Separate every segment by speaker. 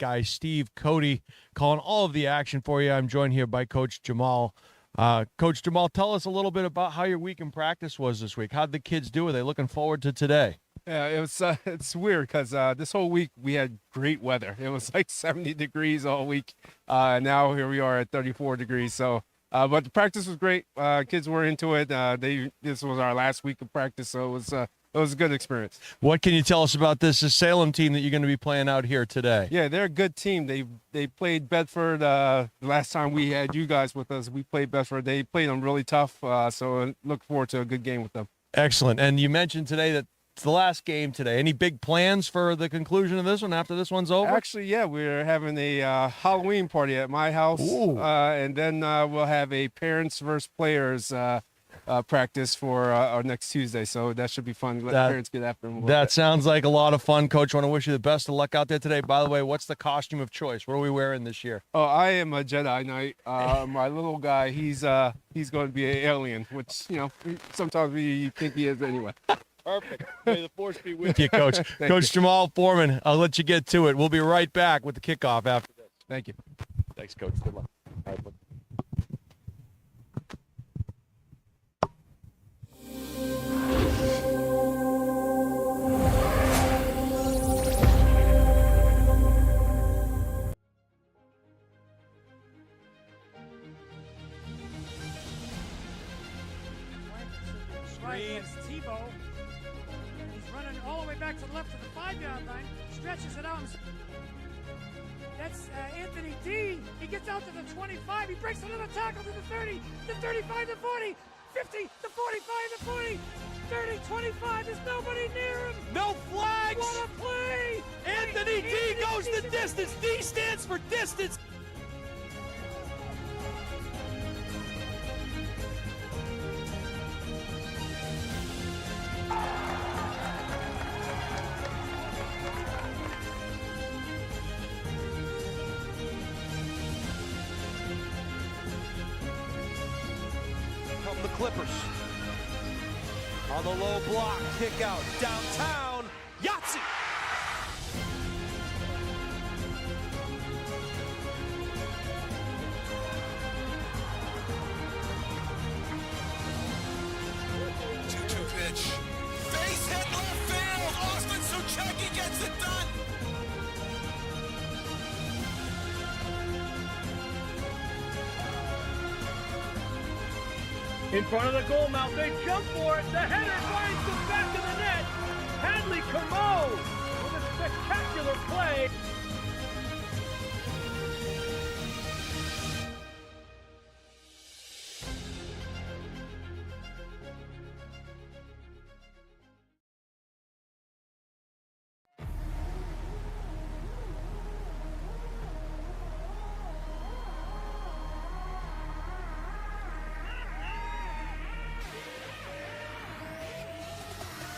Speaker 1: guy Steve Cody calling all of the action for you. I'm joined here by Coach Jamal. Coach Jamal, tell us a little bit about how your week in practice was this week. How'd the kids do? Are they looking forward to today?
Speaker 2: Yeah, it was. It's weird because this whole week we had great weather. It was like 70 degrees all week. Now here we are at 34 degrees. So, but the practice was great. Kids were into it. This was our last week of practice, so it was a good experience.
Speaker 1: What can you tell us about this Salem team that you're going to be playing out here today?
Speaker 2: Yeah, they're a good team. They played Bedford the last time we had you guys with us. We played Bedford. They played them really tough. So look forward to a good game with them.
Speaker 1: Excellent. And you mentioned today that it's the last game today. Any big plans for the conclusion of this one after this one's over?
Speaker 2: Actually, yeah, we're having a Halloween party at my house, and then we'll have a parents versus players practice for our next Tuesday. So that should be fun. Let parents get after them.
Speaker 1: That sounds like a lot of fun, Coach. I want to wish you the best of luck out there today. By the way, what's the costume of choice? What are we wearing this year?
Speaker 2: Oh, I am a Jedi Knight. My little guy, he's going to be an alien, which sometimes we think he is anyway.
Speaker 1: Perfect. May the force be with you, Coach. Coach Jamal Foreman, I'll let you get to it. We'll be right back with the kickoff after this.
Speaker 2: Thank you.
Speaker 1: Thanks, Coach. Good luck. All right,
Speaker 3: Right, that's Tebow. He's running all the way back to the left to the 5-yard line, stretches it out. That's Anthony D. He gets out to the 25. He breaks another tackle to the 30, the 35, the 40, 50, the 45, the 40, 30, 25. There's nobody near him.
Speaker 1: no flags.
Speaker 3: What a play!
Speaker 1: Anthony D goes the distance. D stands for distance. Come the Clippers. On the low block, kick out, downtown, Yahtzee!
Speaker 4: Two pitch. Face hit left field. Austin Sucheki gets it done.
Speaker 5: In front of the goal mouth, they jump for it. The header finds the back of the net. Hadley Camo with a spectacular play.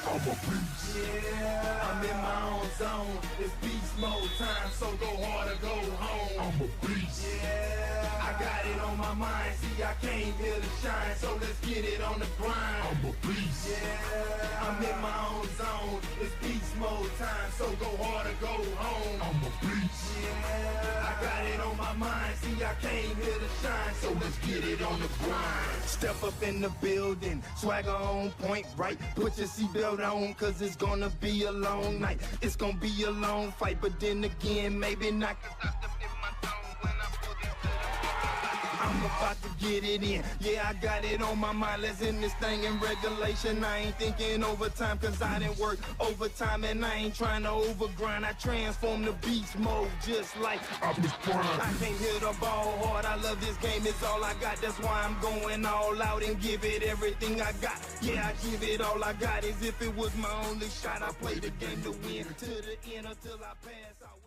Speaker 4: I'm a beast. Yeah, I'm in my own zone. It's beast mode time, so go hard or go home. I'm a beast. Yeah, I got it on my mind. See, I came here to shine, so let's get it on the grind. I'm a beast. Yeah, I'm in my own zone. It's beast mode time, so go hard or go home. I'm a beast. Yeah, I got it on my mind. See, I came here to shine, so let's get it on the grind. Step up in the building, swagger on point, right? Put your seatbelt on, cause it's gonna be a long night. It's gonna be a long fight, but then again, maybe not. I'm about to get it in. Yeah, I got it on my mind. Let's end this thing in regulation. I ain't thinking overtime, cause I didn't work overtime, and I ain't trying to overgrind. I transform the beast mode just like Optimus Prime. I can't hit the ball hard. I love this game, it's all I got. That's why I'm going all out and give it everything I got. Yeah, I give it all I got. As if it was my only shot. I play the game to win to the end until I pass out.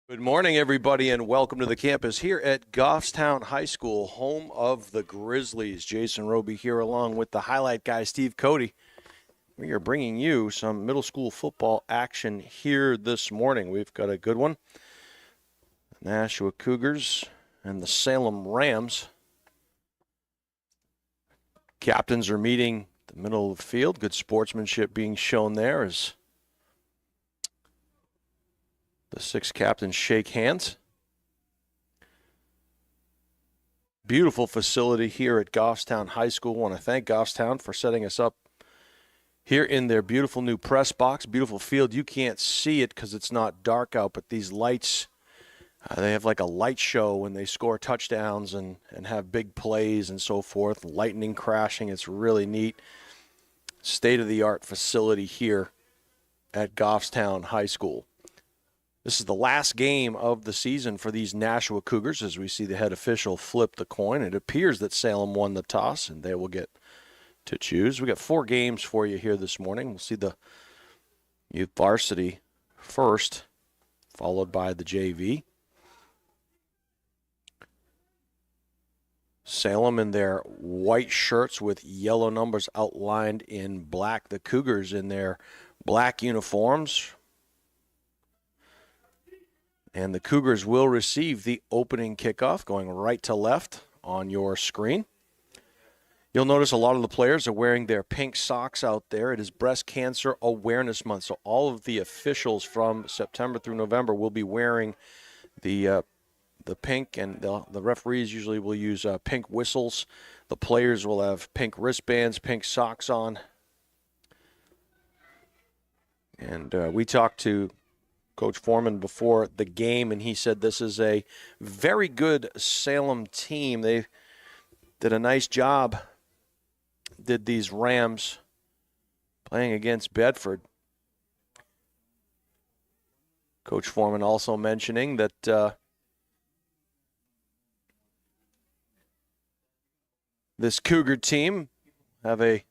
Speaker 6: Good morning, everybody, and welcome to the campus here at Goffstown High School, home of the Grizzlies. Jason Roby here along with the highlight guy, Steve Cody. We are bringing you some middle school football action here this morning. We've got a good one. The Nashua Cougars and the Salem Rams. Captains are meeting the middle of the field. Good sportsmanship being shown there as the six captains shake hands. Beautiful facility here at Goffstown High School. I want to thank Goffstown for setting us up here in their beautiful new press box. Beautiful field. You can't see it because it's not dark out, but these lights, they have like a light show when they score touchdowns and have big plays and so forth. Lightning crashing. It's really neat. State-of-the-art facility here at Goffstown High School. This is the last game of the season for these Nashua Cougars as we see the head official flip the coin. It appears that Salem won the toss, and they will get to choose. We got 4 games for you here this morning. We'll see the youth varsity first, followed by the JV. Salem in their white shirts with yellow numbers outlined in black. The Cougars in their black uniforms. And the Cougars will receive the opening kickoff going right to left on your screen. You'll notice a lot of the players are wearing their pink socks out there. It is Breast Cancer Awareness Month, so all of the officials from September through November will be wearing the pink, and the referees usually will use pink whistles. The players will have pink wristbands, pink socks on. And we talked to Coach Foreman before the game, and he said this is a very good Salem team. They did a nice job, did these Rams playing against Bedford. Coach Foreman also mentioning that this Cougar team have a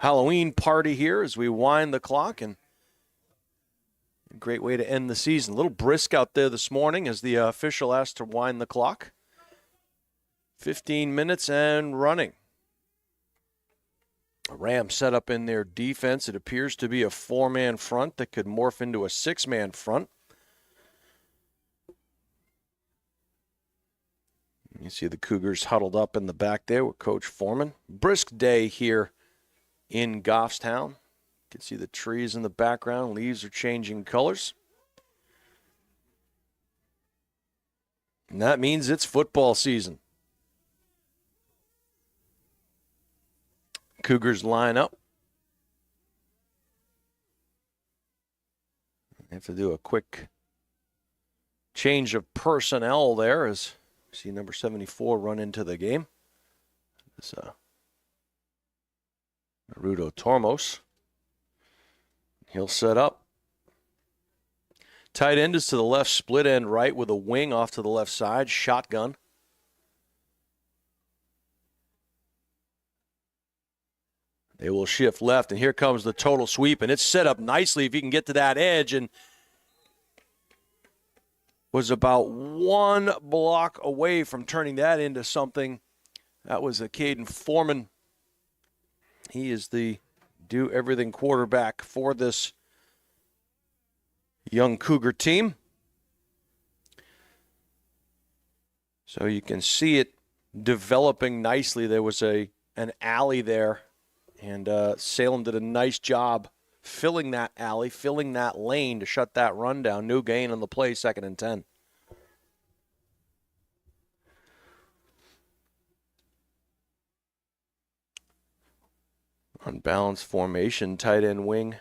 Speaker 6: Halloween party here as we wind the clock, and a great way to end the season. A little brisk out there this morning as the official asked to wind the clock. 15 minutes and running. A Rams set up in their defense. It appears to be a 4-man front that could morph into a 6-man front. You see the Cougars huddled up in the back there with Coach Foreman. Brisk day here in Goffstown. You can see the trees in the background. Leaves are changing colors. And that means it's football season. Cougars line up. They have to do a quick change of personnel there as we see number 74 run into the game. It's Naruto Tormos. He'll set up. Tight end is to the left, split end right with a wing off to the left side. Shotgun. They will shift left, and here comes the total sweep, and it's set up nicely if you can get to that edge, and was about 1 block away from turning that into something. That was a Caden Foreman. He is the do-everything quarterback for this young Cougar team. So you can see it developing nicely. There was an alley there, and Salem did a nice job filling that alley, filling that lane to shut that run down. New gain on the play, 2nd and 10. Unbalanced formation, tight end wing,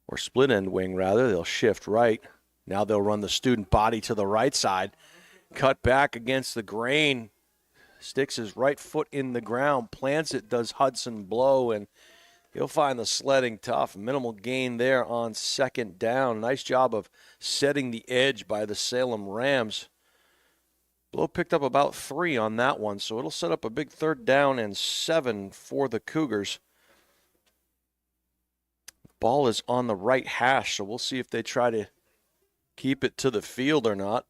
Speaker 6: or split end wing rather. They'll shift right. Now they'll run the student body to the right side. Cut back against the grain. Sticks his right foot in the ground, plants it, does Hudson Blow, and he'll find the sledding tough. Minimal gain there on 2nd down. Nice job of setting the edge by the Salem Rams. Blow picked up about 3 on that one, so it'll set up a big 3rd down and 7 for the Cougars. Ball is on the right hash, so we'll see if they try to keep it to the field or not.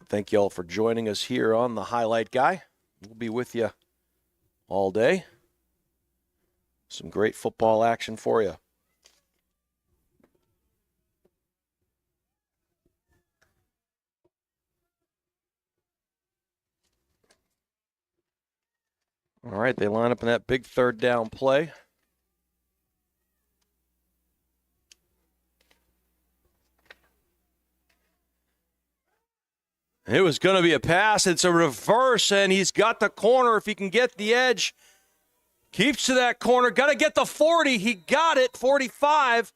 Speaker 6: Thank you all for joining us here on the Highlight Guy. We'll be with you all day. Some great football action for you. All right, they line up in that big third down play. It was going to be a pass. It's a reverse, and he's got the corner. If he can get the edge, keeps to that corner. Got to get the 40. He got it, 45.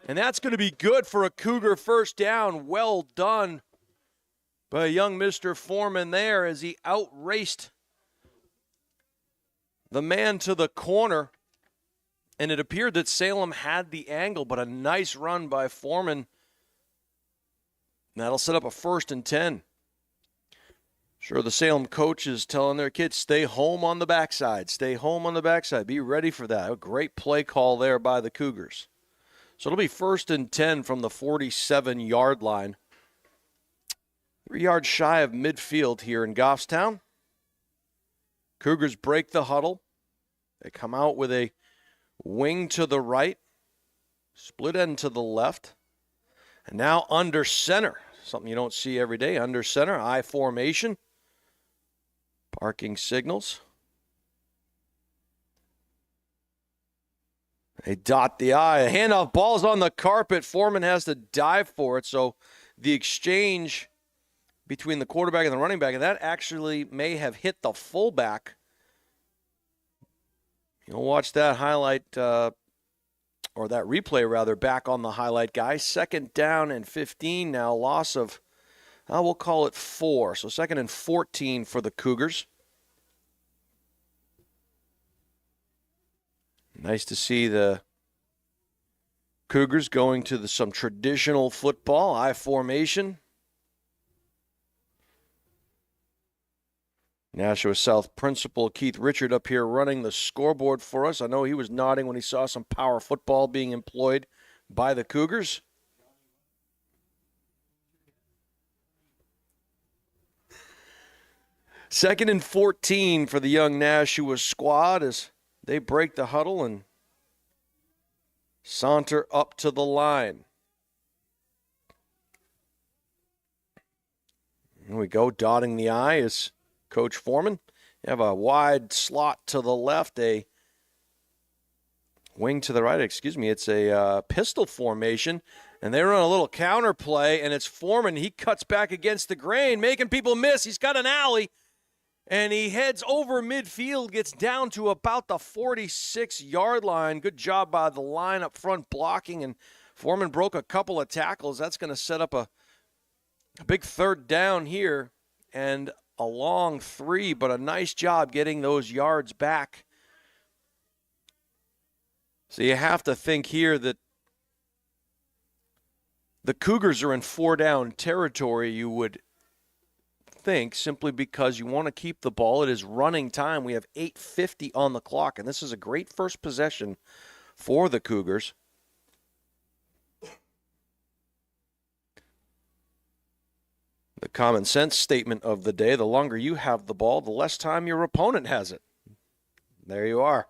Speaker 6: And that's going to be good for a Cougar first down. Well done by young Mr. Foreman there as he outraced the man to the corner. And it appeared that Salem had the angle, but a nice run by Foreman. That'll set up a 1st and 10. Sure, the Salem coach is telling their kids, stay home on the backside. Stay home on the backside. Be ready for that. A great play call there by the Cougars. So it'll be 1st and 10 from the 47-yard line. 3 yards shy of midfield here in Goffstown. Cougars break the huddle. They come out with a wing to the right, split end to the left, and now under center. Something you don't see every day. Under center, I formation. Parking signals. They dot the I. A handoff, ball's on the carpet. Foreman has to dive for it. So the exchange between the quarterback and the running back, and that actually may have hit the fullback. You'll watch that highlight, or that replay rather, back on the Highlight Guy. 2nd down and 15 now. Loss of, we'll call it 4. So 2nd and 14 for the Cougars. Nice to see the Cougars going to some traditional football, I formation. Nashua South principal Keith Richard up here running the scoreboard for us. I know he was nodding when he saw some power football being employed by the Cougars. Second and 14 for the young Nashua squad as they break the huddle and saunter up to the line. Here we go, dotting the I is Coach Foreman. You have a wide slot to the left, a wing to the right. It's a pistol formation. And they run a little counter play, and it's Foreman. He cuts back against the grain, making people miss. He's got an alley, and he heads over midfield, gets down to about the 46-yard line. Good job by the line up front blocking, and Foreman broke a couple of tackles. That's going to set up a big 3rd down here, and a long 3, but a nice job getting those yards back. So you have to think here that the Cougars are in 4-down territory, you would think, simply because you want to keep the ball. It is running time. We have 8:50 on the clock, and this is a great first possession for the Cougars. The common sense statement of the day, the longer you have the ball, the less time your opponent has it. There you are.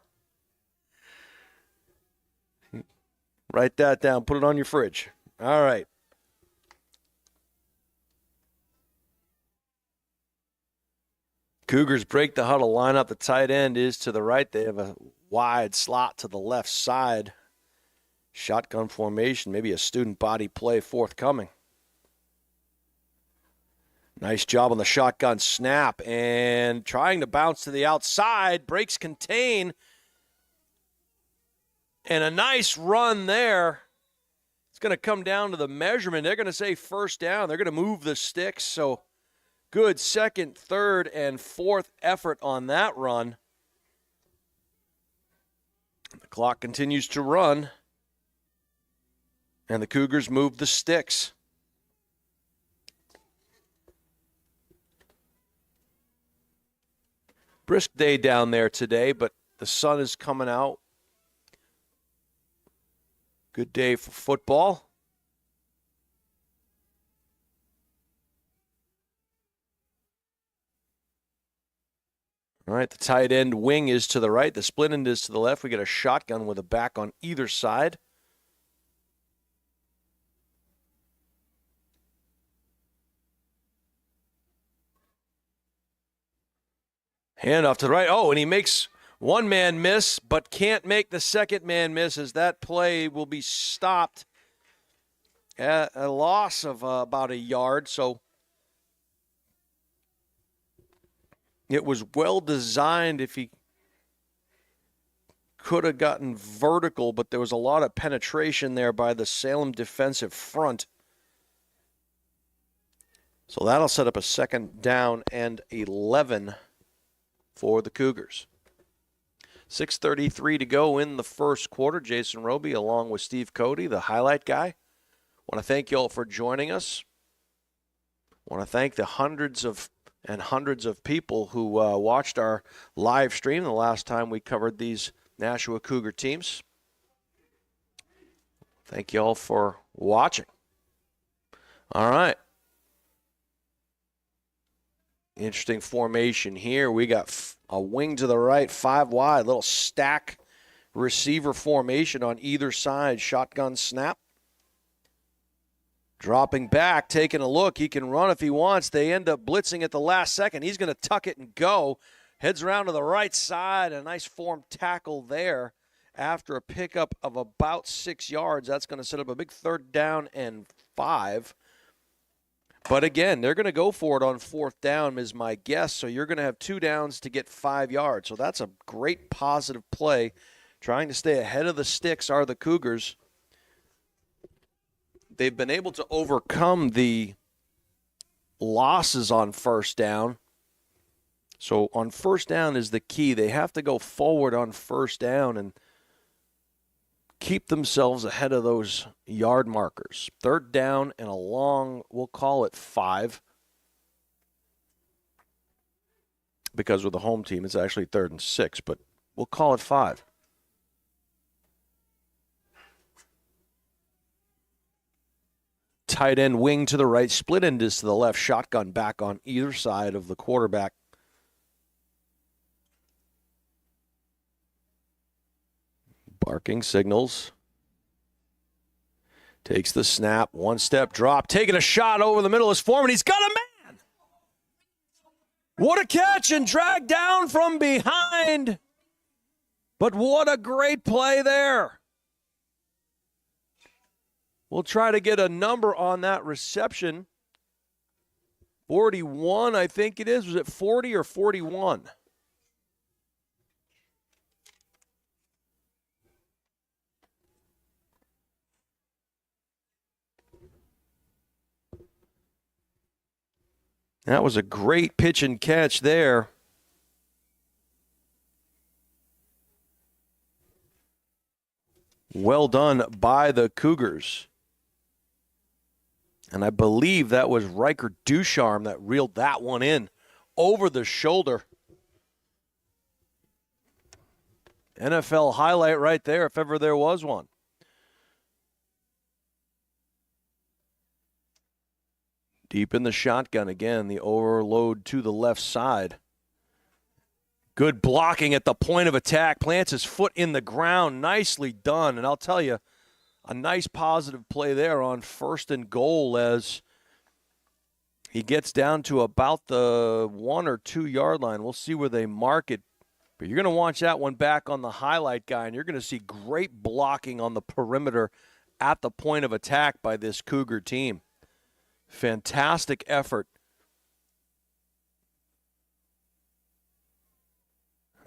Speaker 6: Write that down. Put it on your fridge. All right. Cougars break the huddle. Line up. The tight end is to the right. They have a wide slot to the left side. Shotgun formation. Maybe a student body play forthcoming. Nice job on the shotgun snap and trying to bounce to the outside. Breaks contain. And a nice run there. It's going to come down to the measurement. They're going to say 1st down. They're going to move the sticks. So good 2nd, 3rd, and 4th effort on that run. The clock continues to run. And the Cougars move the sticks. Brisk day down there today, but the sun is coming out. Good day for football. All right, the tight end wing is to the right. The split end is to the left. We get a shotgun with a back on either side. Handoff to the right. Oh, and he makes one man miss, but can't make the second man miss, as that play will be stopped at a loss of about a yard. So it was well designed if he could have gotten vertical, but there was a lot of penetration there by the Salem defensive front. So that'll set up a second down and 11 for the Cougars. 6:33 to go in the first quarter. Jason Roby along with Steve Cody, the highlight guy. Want to thank you all for joining us. Want to thank the hundreds of people who watched our live stream the last time we covered these Nashua Cougar teams. Thank you all for watching. All right. Interesting formation here. We got a wing to the right, 5 wide, little stack receiver formation on either side. Shotgun snap. Dropping back, taking a look. He can run if he wants. They end up blitzing at the last second. He's going to tuck it and go. Heads around to the right side. A nice form tackle there after a pickup of about 6 yards. That's going to set up a big 3rd down and 5. But again, they're going to go for it on 4th down is my guess. So you're going to have 2 downs to get 5 yards. So that's a great positive play. Trying to stay ahead of the sticks are the Cougars. They've been able to overcome the losses on 1st down. So on 1st down is the key. They have to go forward on 1st down and keep themselves ahead of those yard markers. 3rd down and a long, we'll call it 5. Because with the home team, it's actually 3rd and 6, but we'll call it 5. Tight end wing to the right, split end is to the left, shotgun back on either side of the quarterback. Barking signals. Takes the snap, 1-step drop, taking a shot over the middle of his form, and he's got a man! What a catch, and dragged down from behind. But what a great play there. We'll try to get a number on that reception. 41, I think it is. Was it 40 or 41? That was a great pitch and catch there. Well done by the Cougars. And I believe that was Riker Ducharme that reeled that one in over the shoulder. NFL highlight right there, if ever there was one. Deep in the shotgun again, the overload to the left side. Good blocking at the point of attack. Plants his foot in the ground. Nicely done. And I'll tell you, a nice positive play there on 1st and goal as he gets down to about the 1 or 2 yard line. We'll see where they mark it. But you're going to watch that one back on the highlight guy, and you're going to see great blocking on the perimeter at the point of attack by this Cougar team. Fantastic effort.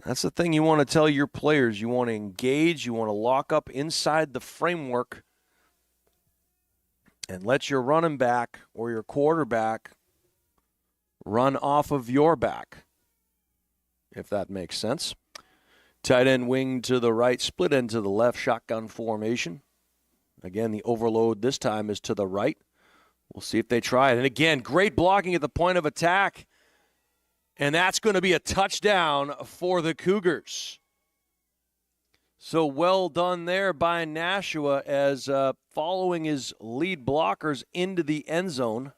Speaker 6: That's the thing you want to tell your players. You want to engage. You want to lock up inside the framework and let your running back or your quarterback run off of your back, if that makes sense. Tight end wing to the right, split end to the left, shotgun formation. Again, the overload this time is to the right. We'll see if they try it. And again, great blocking at the point of attack. And that's going to be a touchdown for the Cougars. So well done there by Nashua as following his lead blockers into the end zone.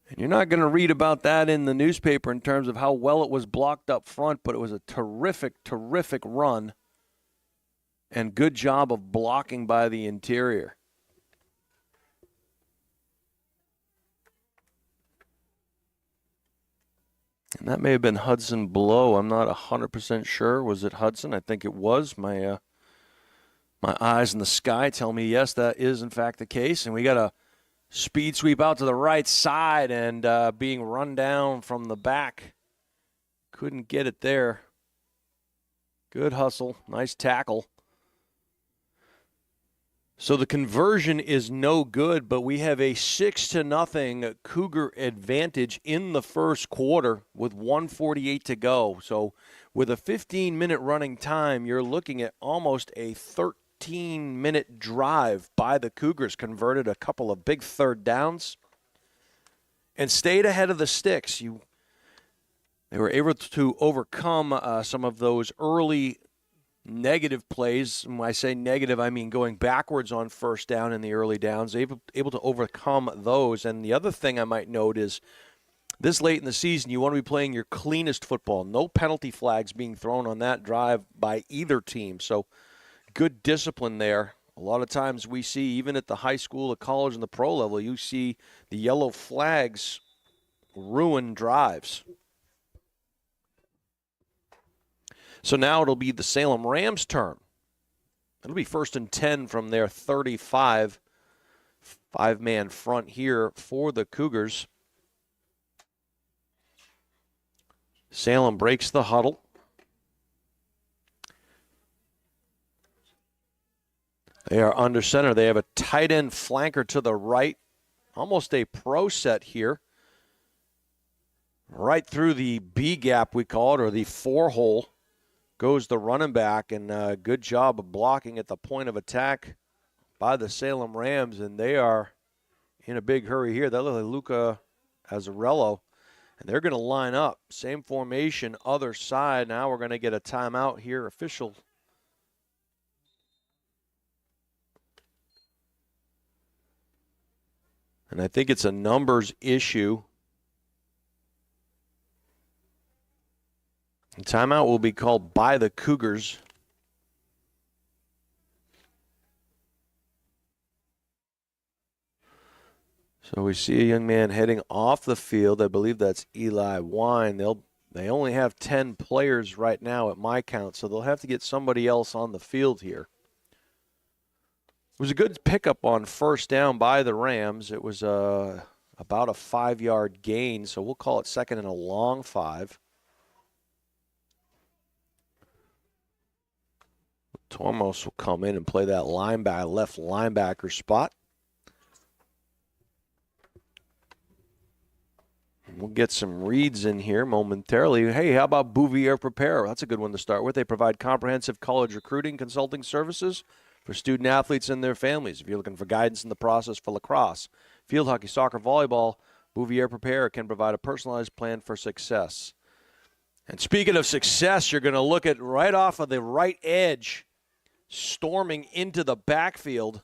Speaker 6: And you're not going to read about that in the newspaper in terms of how well it was blocked up front, but it was a terrific, terrific run and good job of blocking by the interior. And that may have been Hudson Blow. I'm not 100% sure. Was it Hudson? I think it was. My eyes in the sky tell me, yes, that is in fact the case. And we got a speed sweep out to the right side and being run down from the back. Couldn't get it there. Good hustle. Nice tackle. So the conversion is no good, but we have a 6-0 Cougar advantage in the first quarter with 1:48 to go. So with a 15-minute running time, you're looking at almost a 13-minute drive by the Cougars. Converted a couple of big third downs and stayed ahead of the sticks. They were able to overcome some of those early negative plays. When I say negative, I mean going backwards on first down in the early downs, able to overcome those. And the other thing I might note is this late in the season, you want to be playing your cleanest football. No penalty flags being thrown on that drive by either team. So good discipline there. A lot of times we see, even at the high school, the college, and the pro level, you see the yellow flags ruin drives. So now it'll be the Salem Rams' turn. It'll be 1st and 10 from their 35. Five-man front here for the Cougars. Salem breaks the huddle. They are under center. They have a tight end flanker to the right. Almost a pro set here. Right through the B gap, we call it, or the 4-hole. Goes the running back, and good job of blocking at the point of attack by the Salem Rams, and they are in a big hurry here. That looks like Luca Azzarello, and they're going to line up. Same formation, other side. Now we're going to get a timeout here, official. And I think it's a numbers issue. The timeout will be called by the Cougars. So we see a young man heading off the field. I believe that's Eli Wine. They only have 10 players right now at my count, so they'll have to get somebody else on the field here. It was a good pickup on first down by the Rams. It was about a 5-yard gain, so we'll call it 2nd and a long 5. Tormos will come in and play that left linebacker spot. We'll get some reads in here momentarily. Hey, how about Bouvier Prepare? That's a good one to start with. They provide comprehensive college recruiting consulting services for student athletes and their families. If you're looking for guidance in the process for lacrosse, field hockey, soccer, volleyball, Bouvier Prepare can provide a personalized plan for success. And speaking of success, you're going to look at right off of the right edge, storming into the backfield.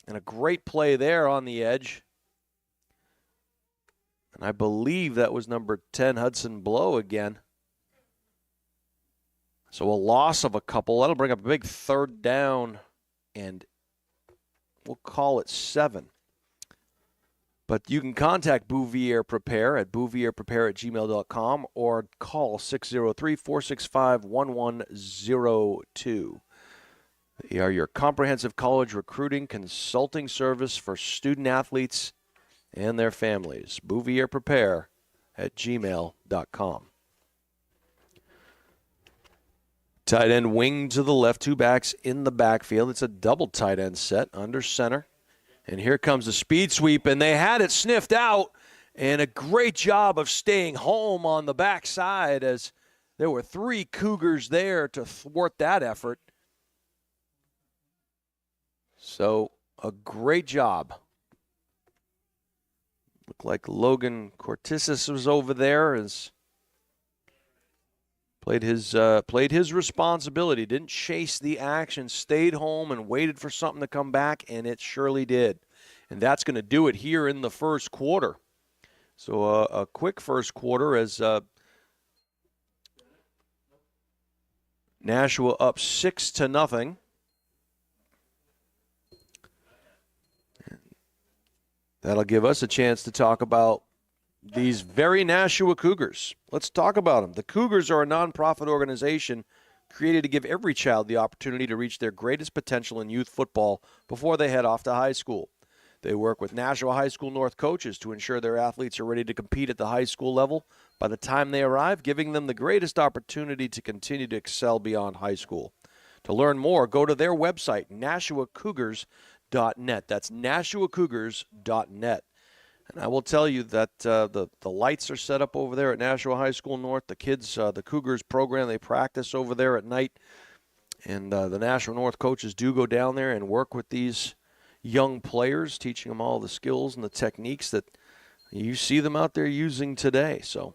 Speaker 6: And a great play there on the edge. And I believe that was number 10, Hudson Blow again. So a loss of a couple. That'll bring up a big third down, and we'll call it 7. But you can contact Bouvier Prepare at bouvierprepare@gmail.com or call 603-465-1102. They are your comprehensive college recruiting consulting service for student athletes and their families. bouvierprepare@gmail.com. Tight end wing to the left, 2 backs in the backfield. It's a double tight end set under center. And here comes the speed sweep, and they had it sniffed out, and a great job of staying home on the backside as there were 3 Cougars there to thwart that effort. So a great job. Looked like Logan Cortisis was over there as Played his responsibility, didn't chase the action, stayed home and waited for something to come back, and it surely did. And that's going to do it here in the first quarter. So a quick first quarter as Nashua up 6-0. That'll give us a chance to talk about these very Nashua Cougars. Let's talk about them. The Cougars are a nonprofit organization created to give every child the opportunity to reach their greatest potential in youth football before they head off to high school. They work with Nashua High School North coaches to ensure their athletes are ready to compete at the high school level by the time they arrive, giving them the greatest opportunity to continue to excel beyond high school. To learn more, go to their website, NashuaCougars.net. That's NashuaCougars.net. And I will tell you that the lights are set up over there at Nashua High School North. The kids, the Cougars program, they practice over there at night. And the Nashua North coaches do go down there and work with these young players, teaching them all the skills and the techniques that you see them out there using today. So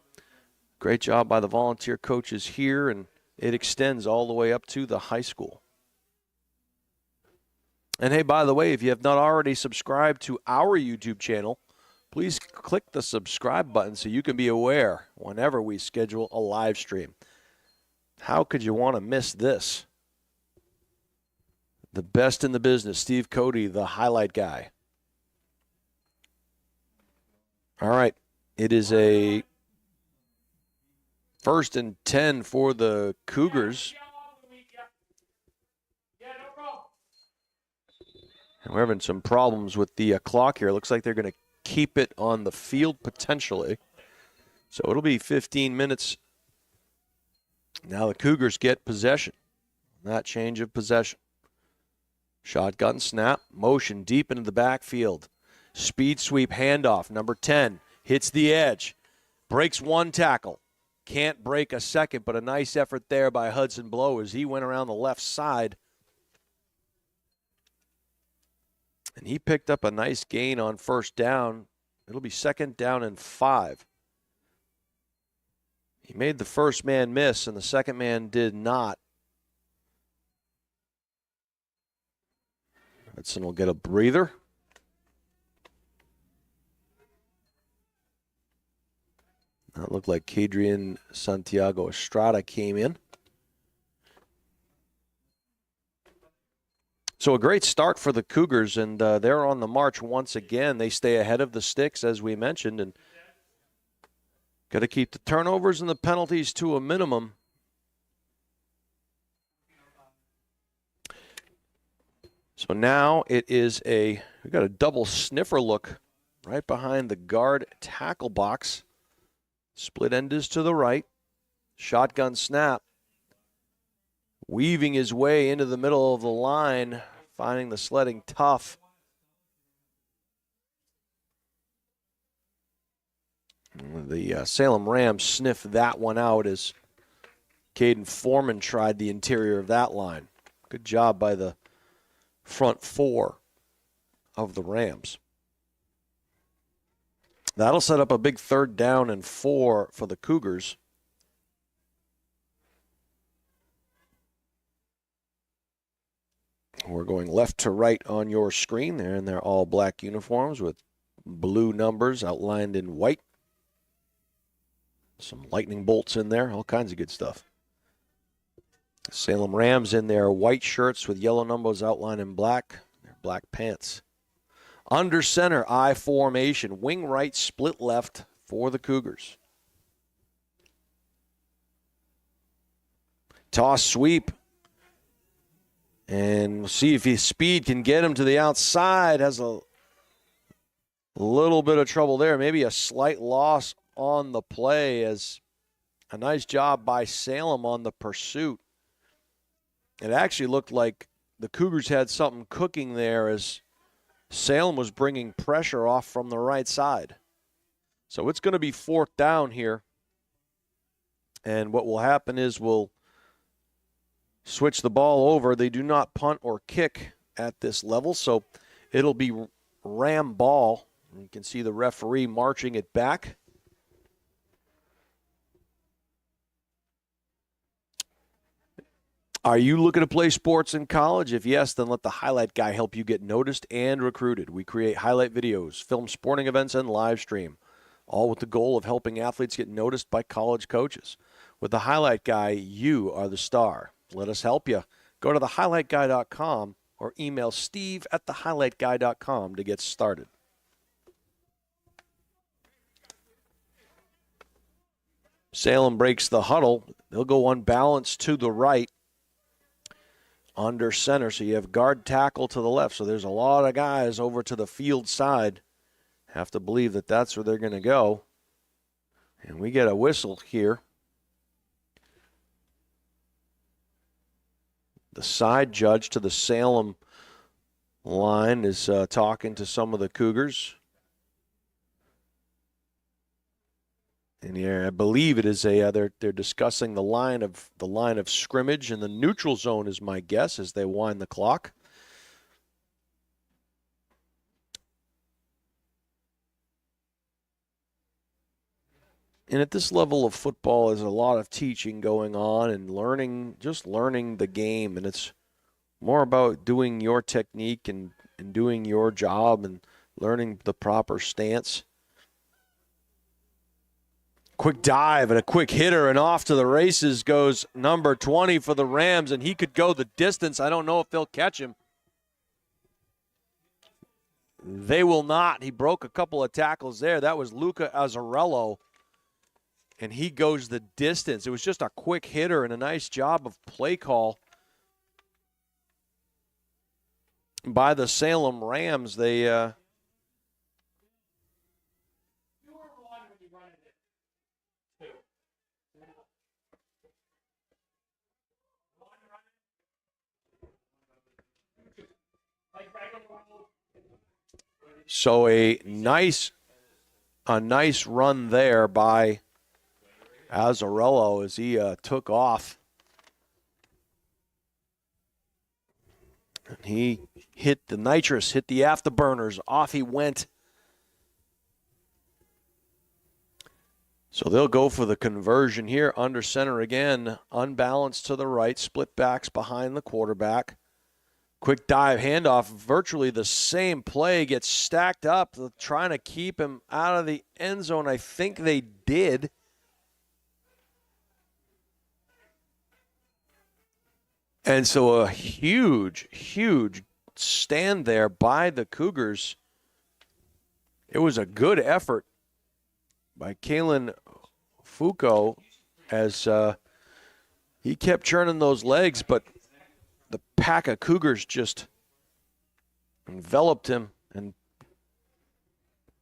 Speaker 6: great job by the volunteer coaches here, and it extends all the way up to the high school. And hey, by the way, if you have not already subscribed to our YouTube channel, please click the subscribe button so you can be aware whenever we schedule a live stream. How could you want to miss this? The best in the business, Steve Cody, the highlight guy. All right, it is a 1st and 10 for the Cougars. And we're having some problems with the clock here. It looks like they're going to keep it on the field potentially. So it'll be 15 minutes. Now the Cougars get possession. That change of possession. Shotgun snap, motion deep into the backfield. Speed sweep handoff, number 10, hits the edge, breaks one tackle. Can't break a second, but a nice effort there by Hudson Blow as he went around the left side. And he picked up a nice gain on first down. It'll be 2nd down and 5. He made the first man miss, and the second man did not. Hudson will get a breather. That looked like Cadrian Santiago Estrada came in. So a great start for the Cougars, and they're on the march once again. They stay ahead of the sticks, as we mentioned, and got to keep the turnovers and the penalties to a minimum. So now it is we got a double sniffer look right behind the guard tackle box. Split end is to the right. Shotgun snap. Weaving his way into the middle of the line, finding the sledding tough. The Salem Rams sniffed that one out as Caden Foreman tried the interior of that line. Good job by the front four of the Rams. That'll set up a big 3rd down and 4 for the Cougars. We're going left to right on your screen there, and they're all black uniforms with blue numbers outlined in white. Some lightning bolts in there, all kinds of good stuff. Salem Rams in their white shirts with yellow numbers outlined in black. Their black pants. Under center, I formation. Wing right, split left for the Cougars. Toss sweep. And we'll see if his speed can get him to the outside. Has a little bit of trouble there. Maybe a slight loss on the play as a nice job by Salem on the pursuit. It actually looked like the Cougars had something cooking there as Salem was bringing pressure off from the right side. So it's going to be 4th down here. And what will happen is we'll switch the ball over. They do not punt or kick at this level, so it'll be Ram ball. You can see the referee marching it back. Are you looking to play sports in college? If yes, then let the Highlight Guy help you get noticed and recruited. We create highlight videos, film sporting events, and live stream, all with the goal of helping athletes get noticed by college coaches. With the Highlight Guy, you are the star. Let us help you. Go to thehighlightguy.com or email steve@thehighlightguy.com to get started. Salem breaks the huddle. They'll go unbalanced to the right. Under center, so you have guard tackle to the left. So there's a lot of guys over to the field side. Have to believe that that's where they're going to go. And we get a whistle here. The side judge to the Salem line is talking to some of the Cougars. And here, I believe it is they're discussing the line of scrimmage, and the neutral zone is my guess as they wind the clock. And at this level of football, there's a lot of teaching going on and learning the game, and it's more about doing your technique and doing your job and learning the proper stance. Quick dive and a quick hitter, and off to the races goes number 20 for the Rams, and he could go the distance. I don't know if they'll catch him. They will not. He broke a couple of tackles there. That was Luca Azzarello, and he goes the distance. It was just a quick hitter and a nice job of play call by the Salem Rams. They So a nice run there by Azzarello as he took off. And he hit the nitrous, hit the afterburners, off he went. So they'll go for the conversion here. Under center again, unbalanced to the right, split backs behind the quarterback. Quick dive handoff, virtually the same play, gets stacked up, trying to keep him out of the end zone. I think they did. And so a huge stand there by the Cougars. It was a good effort by Kalen Foucault as he kept churning those legs, but the pack of Cougars just enveloped him and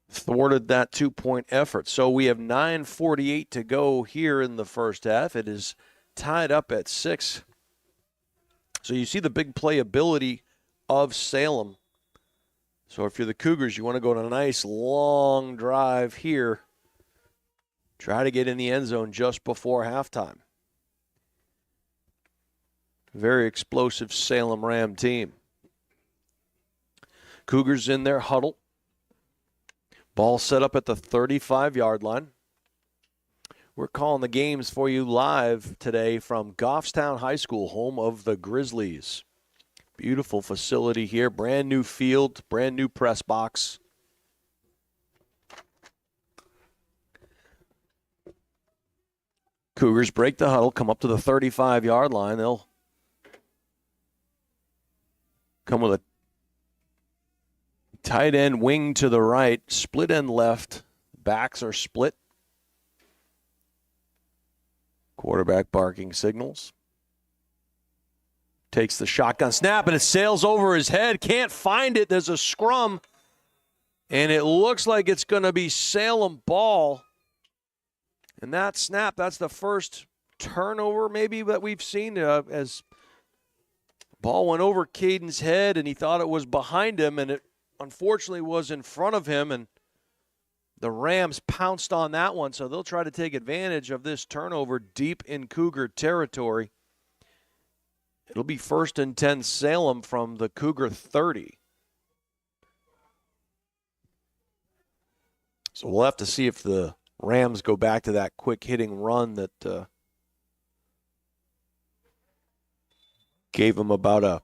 Speaker 6: thwarted that 2-point effort. So we have 9:48 to go here in the first half. It is tied up at 6. So you see the big playability of Salem. So if you're the Cougars, you want to go on a nice long drive here. Try to get in the end zone just before halftime. Very explosive Salem Ram team. Cougars in their huddle. Ball set up at the 35-yard line. We're calling the games for you live today from Goffstown High School, home of the Grizzlies. Beautiful facility here. Brand new field, brand new press box. Cougars break the huddle, come up to the 35-yard line. They'll come with a tight end wing to the right, split end left. Backs are split. Quarterback barking signals. Takes the shotgun snap, and it sails over his head. Can't find it. There's a scrum, and it looks like it's going to be Salem ball. And that snap, that's the first turnover maybe that we've seen as ball went over Caden's head, and he thought it was behind him, and it unfortunately was in front of him, and the Rams pounced on that one, so they'll try to take advantage of this turnover deep in Cougar territory. It'll be 1st and 10 Salem from the Cougar 30. So we'll have to see if the Rams go back to that quick hitting run that gave him about a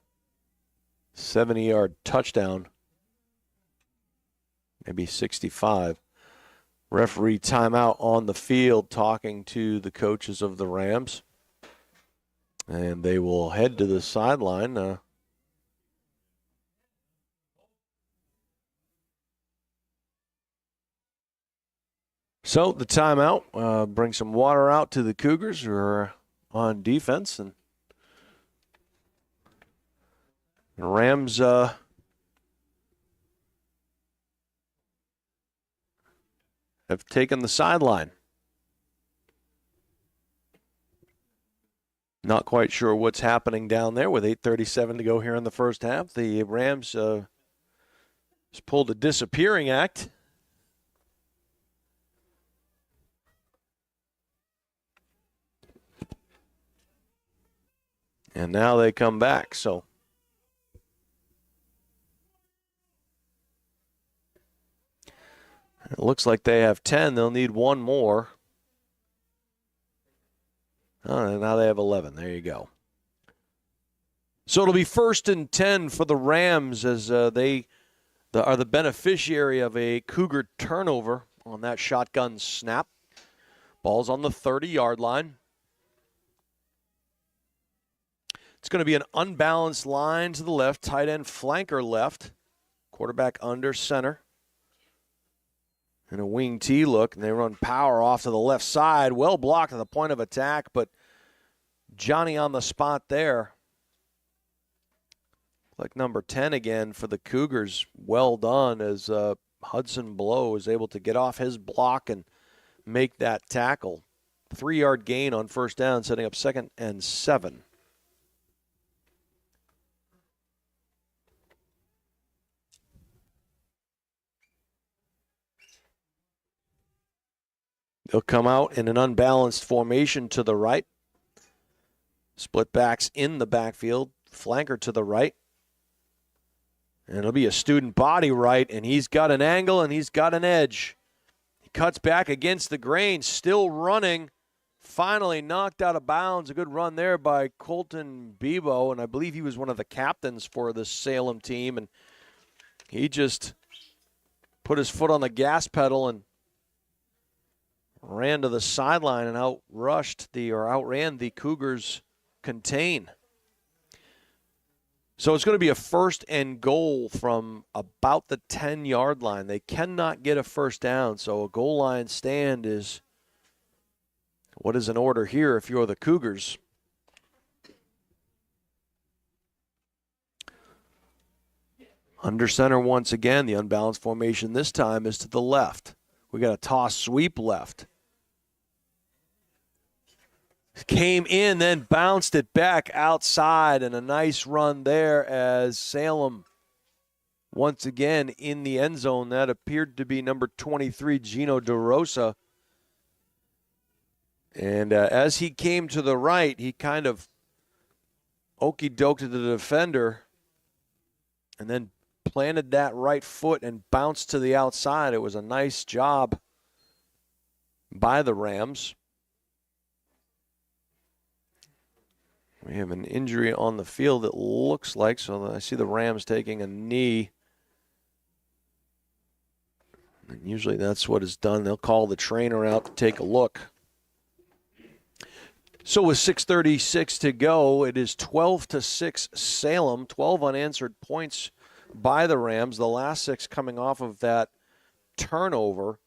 Speaker 6: 70-yard touchdown, maybe 65. Referee timeout on the field talking to the coaches of the Rams. And they will head to the sideline. So the timeout, bring some water out to the Cougars who are on defense. And the Rams have taken the sideline. Not quite sure what's happening down there with 8:37 to go here in the first half. The Rams has pulled a disappearing act. And now they come back, so. It looks like they have 10. They'll need one more. Oh, now they have 11. There you go. So it'll be 1st and 10 for the Rams as they are the beneficiary of a Cougar turnover on that shotgun snap. Ball's on the 30-yard line. It's going to be an unbalanced line to the left, tight end flanker left, quarterback under center. And a wing T look, and they run power off to the left side. Well blocked at the point of attack, but Johnny on the spot there. Like number 10 again for the Cougars. Well done as Hudson Blow is able to get off his block and make that tackle. 3-yard gain on first down, setting up 2nd and 7. They'll come out in an unbalanced formation to the right. Split backs in the backfield. Flanker to the right. And it'll be a student body right, and he's got an angle and he's got an edge. He cuts back against the grain, still running. Finally knocked out of bounds. A good run there by Colton Bebo, and I believe he was one of the captains for the Salem team. And he just put his foot on the gas pedal and ran to the sideline and outran the Cougars contain. So it's going to be a 1st and goal from about the 10-yard line. They cannot get a first down, so a goal line stand is what is in order here if you're the Cougars. Under center once again. The unbalanced formation this time is to the left. We got a toss sweep left. Came in, then bounced it back outside, and a nice run there as Salem once again in the end zone. That appeared to be number 23, Gino DeRosa. And as he came to the right, he kind of okey-doked to the defender and then planted that right foot and bounced to the outside. It was a nice job by the Rams. We have an injury on the field, it looks like, so I see the Rams taking a knee. And usually that's what is done. They'll call the trainer out to take a look. So with 6:36 to go, it is 12-6 Salem, 12 unanswered points by the Rams, the last 6 coming off of that turnover.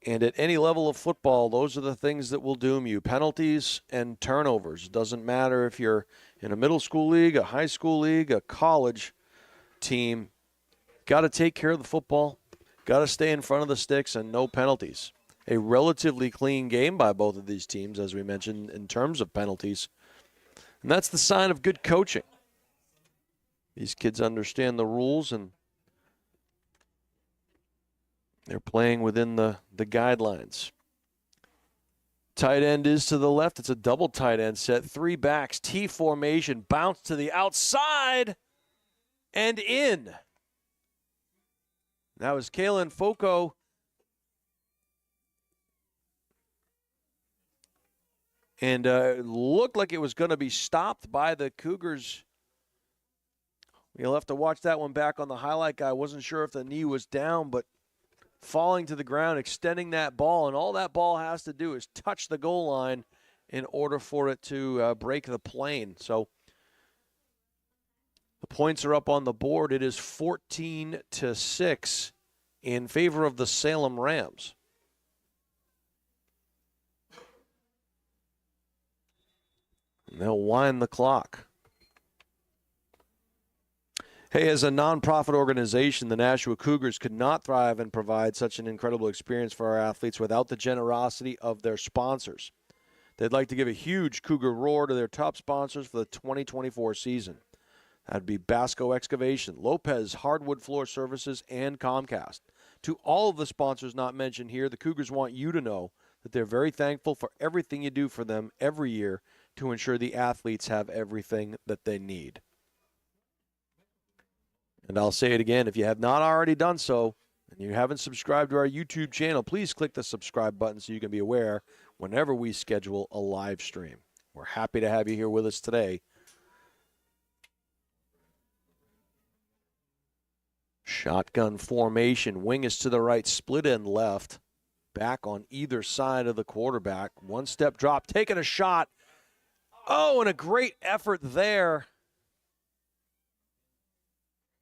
Speaker 6: And at any level of football, those are the things that will doom you. Penalties and turnovers. Doesn't matter if you're in a middle school league, a high school league, a college team. Got to take care of the football. Got to stay in front of the sticks and no penalties. A relatively clean game by both of these teams, as we mentioned, in terms of penalties. And that's the sign of good coaching. These kids understand the rules and they're playing within the guidelines. Tight end is to the left. It's a double tight end set. 3 backs, T formation, bounce to the outside and in. That was Kalen Foco. And it looked like it was going to be stopped by the Cougars. You'll have to watch that one back on the highlight guy. I wasn't sure if the knee was down, but falling to the ground, extending that ball, and all that ball has to do is touch the goal line in order for it to break the plane. So the points are up on the board. It is 14-6 in favor of the Salem Rams. And they'll wind the clock. Hey, as a nonprofit organization, the Nashua Cougars could not thrive and provide such an incredible experience for our athletes without the generosity of their sponsors. They'd like to give a huge Cougar roar to their top sponsors for the 2024 season. That'd be Basco Excavation, Lopez Hardwood Floor Services, and Comcast. To all of the sponsors not mentioned here, the Cougars want you to know that they're very thankful for everything you do for them every year to ensure the athletes have everything that they need. And I'll say it again, if you have not already done so and you haven't subscribed to our YouTube channel, please click the subscribe button so you can be aware whenever we schedule a live stream. We're happy to have you here with us today. Shotgun formation, wing is to the right, split end left. Back on either side of the quarterback. One step drop, taking a shot. Oh, and a great effort there.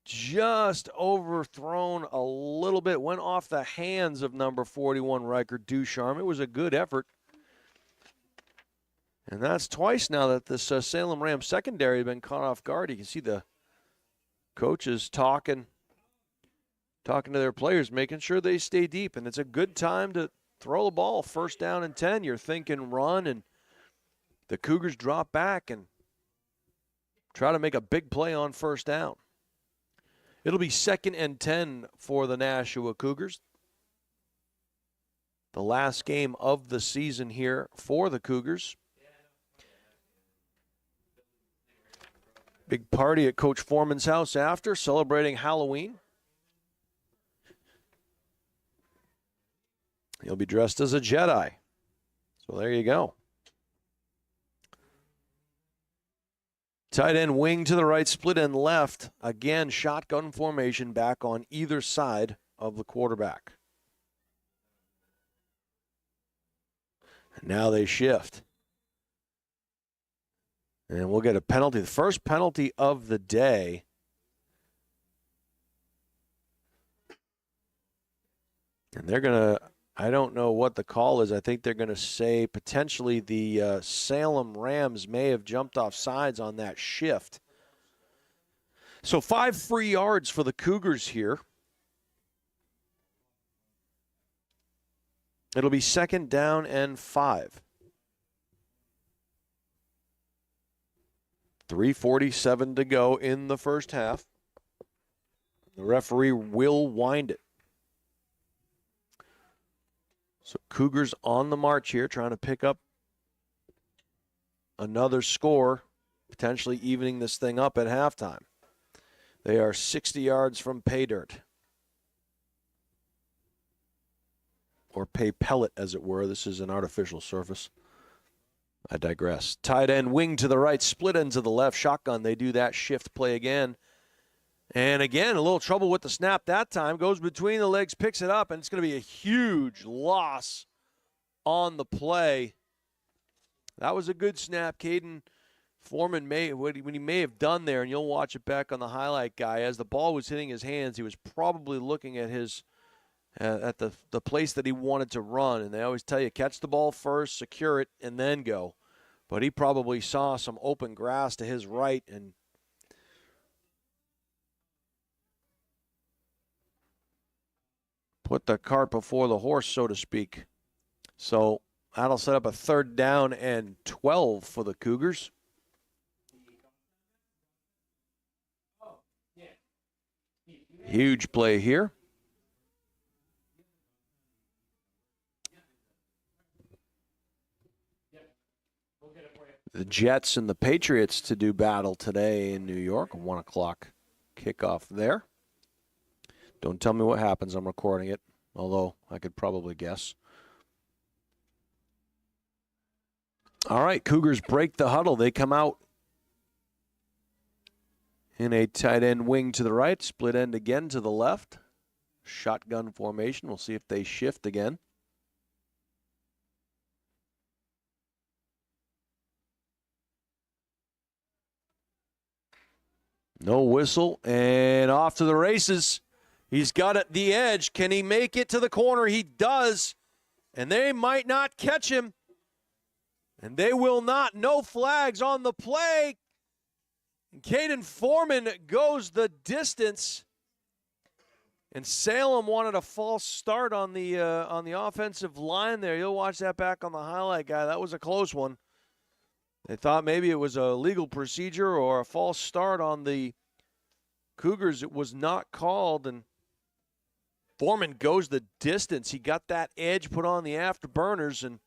Speaker 6: Just overthrown a little bit. Went off the hands of number 41, Riker Ducharme. It was a good effort. And that's twice now that this Salem Rams secondary has been caught off guard. You can see the coaches talking to their players, making sure they stay deep. And it's a good time to throw the ball. First down and 10. You're thinking run, and the Cougars drop back and try to make a big play on first down. It'll be 2nd and 10 for the Nashua Cougars. The last game of the season here for the Cougars. Big party at Coach Foreman's house after, celebrating Halloween. He'll be dressed as a Jedi. So there you go. Tight end wing to the right, split end left. Again, shotgun formation back on either side of the quarterback. And now they shift. And we'll get a penalty. The first penalty of the day. And they're going to, I don't know what the call is. I think they're going to say potentially the Salem Rams may have jumped off sides on that shift. So 5 free yards for the Cougars here. It'll be 2nd down and 5. 3:47 to go in the first half. The referee will wind it. So Cougars on the march here, trying to pick up another score, potentially evening this thing up at halftime. They are 60 yards from pay dirt. Or pay pellet, as it were. This is an artificial surface. I digress. Tight end wing to the right, split end to the left. Shotgun, they do that shift play again. And again, a little trouble with the snap that time. Goes between the legs, picks it up, and it's going to be a huge loss on the play. That was a good snap. Caden Foreman when he may have done there, and you'll watch it back on the highlight guy, as the ball was hitting his hands, he was probably looking at his at the place that he wanted to run. And they always tell you, catch the ball first, secure it, and then go. But he probably saw some open grass to his right and put the cart before the horse, so to speak. So that'll set up a 3rd down and 12 for the Cougars. Huge play here. The Jets and the Patriots to do battle today in New York. 1 o'clock kickoff there. Don't tell me what happens. I'm recording it, although I could probably guess. All right, Cougars break the huddle. They come out in a tight end wing to the right, split end again to the left. Shotgun formation. We'll see if they shift again. No whistle, and off to the races. He's got it the edge. Can he make it to the corner? He does, and they might not catch him. And they will not. No flags on the play. Caden Foreman goes the distance. And Salem wanted a false start on the offensive line there. You'll watch that back on the highlight guy. That was a close one. They thought maybe it was a legal procedure or a false start on the Cougars. It was not called, and Foreman goes the distance. He got that edge put on the afterburners and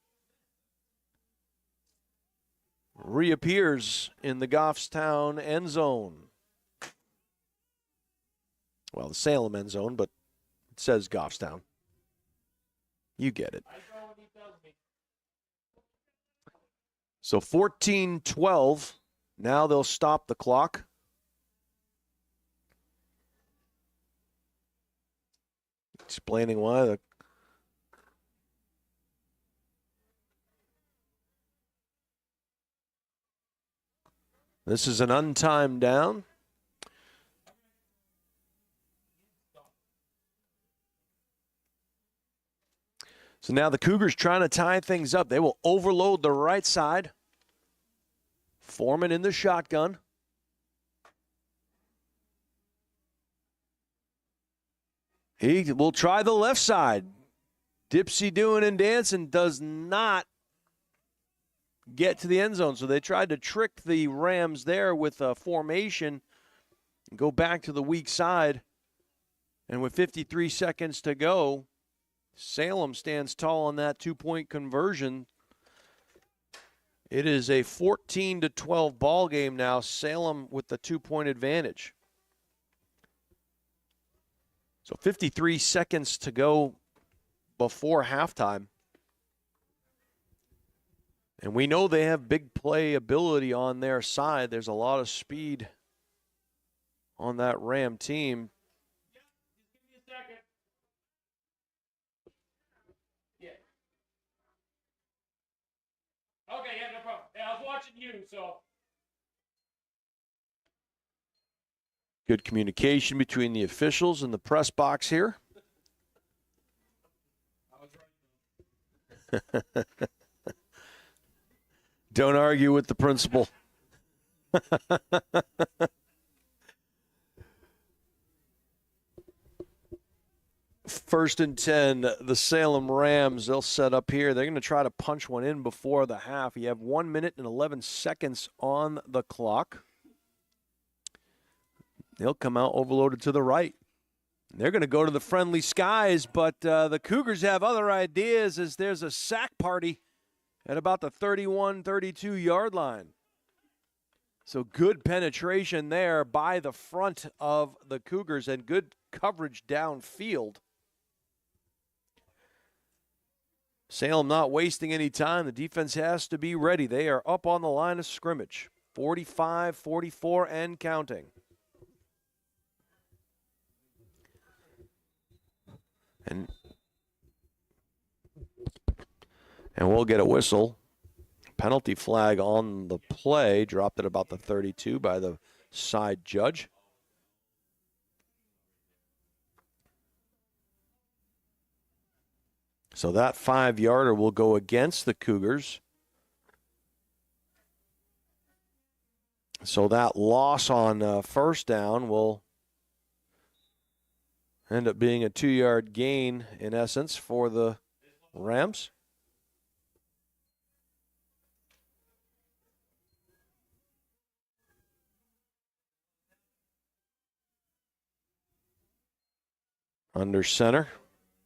Speaker 6: reappears in the Goffstown end zone. Well, the Salem end zone, but it says Goffstown. You get it. So 14-12. Now they'll stop the clock. Explaining why this is an untimed down. So now the Cougars trying to tie things up. They will overload the right side. Foreman in the shotgun. He will try the left side. Dipsy doing and dancing does not get to the end zone. So they tried to trick the Rams there with a formation and go back to the weak side. And with 53 seconds to go, Salem stands tall on that two-point conversion. It is a 14-12 ball game now. Salem with the two-point advantage. So 53 seconds to go before halftime. And we know they have big play ability on their side. There's a lot of speed on that Ram team.
Speaker 5: Okay, yeah, no problem. Yeah, I was watching you, so.
Speaker 6: Good communication between the officials and the press box here. Don't argue with the principal. First and 10, the Salem Rams, they'll set up here. They're going to try to punch one in before the half. You have 1 minute and 11 seconds on the clock. They'll come out overloaded to the right. They're going to go to the friendly skies, but the Cougars have other ideas as there's a sack party at about the 31, 32-yard line. So good penetration there by the front of the Cougars and good coverage downfield. Salem not wasting any time. The defense has to be ready. They are up on the line of scrimmage. 45, 44, and counting. And we'll get a whistle. Penalty flag on the play. Dropped at about the 32 by the side judge. So that 5-yarder will go against the Cougars. So that loss on first down will end up being a 2-yard gain, in essence, for the Rams. Under center.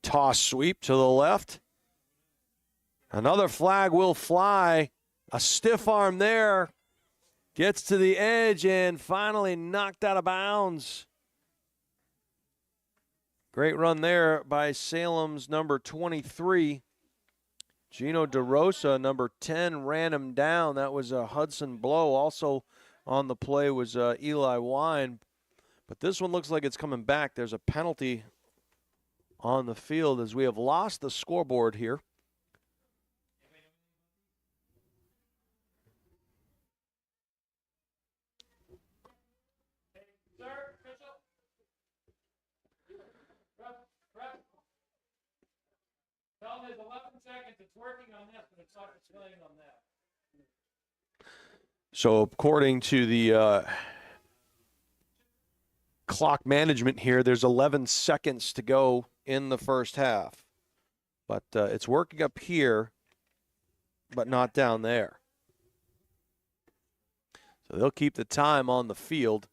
Speaker 6: Toss sweep to the left. Another flag will fly. A stiff arm there. Gets to the edge and finally knocked out of bounds. Great run there by Salem's number 23, Gino DeRosa, number 10, ran him down. That was a Hudson Blow. Also on the play was Eli Wine. But this one looks like it's coming back. There's a penalty on the field as we have lost the scoreboard here.
Speaker 1: Tell them there's 11 seconds. It's working on this, but it's not displaying on that.
Speaker 6: So according to the clock management here, there's 11 seconds to go in the first half. But it's working up here, but not down there. So they'll keep the time on the field.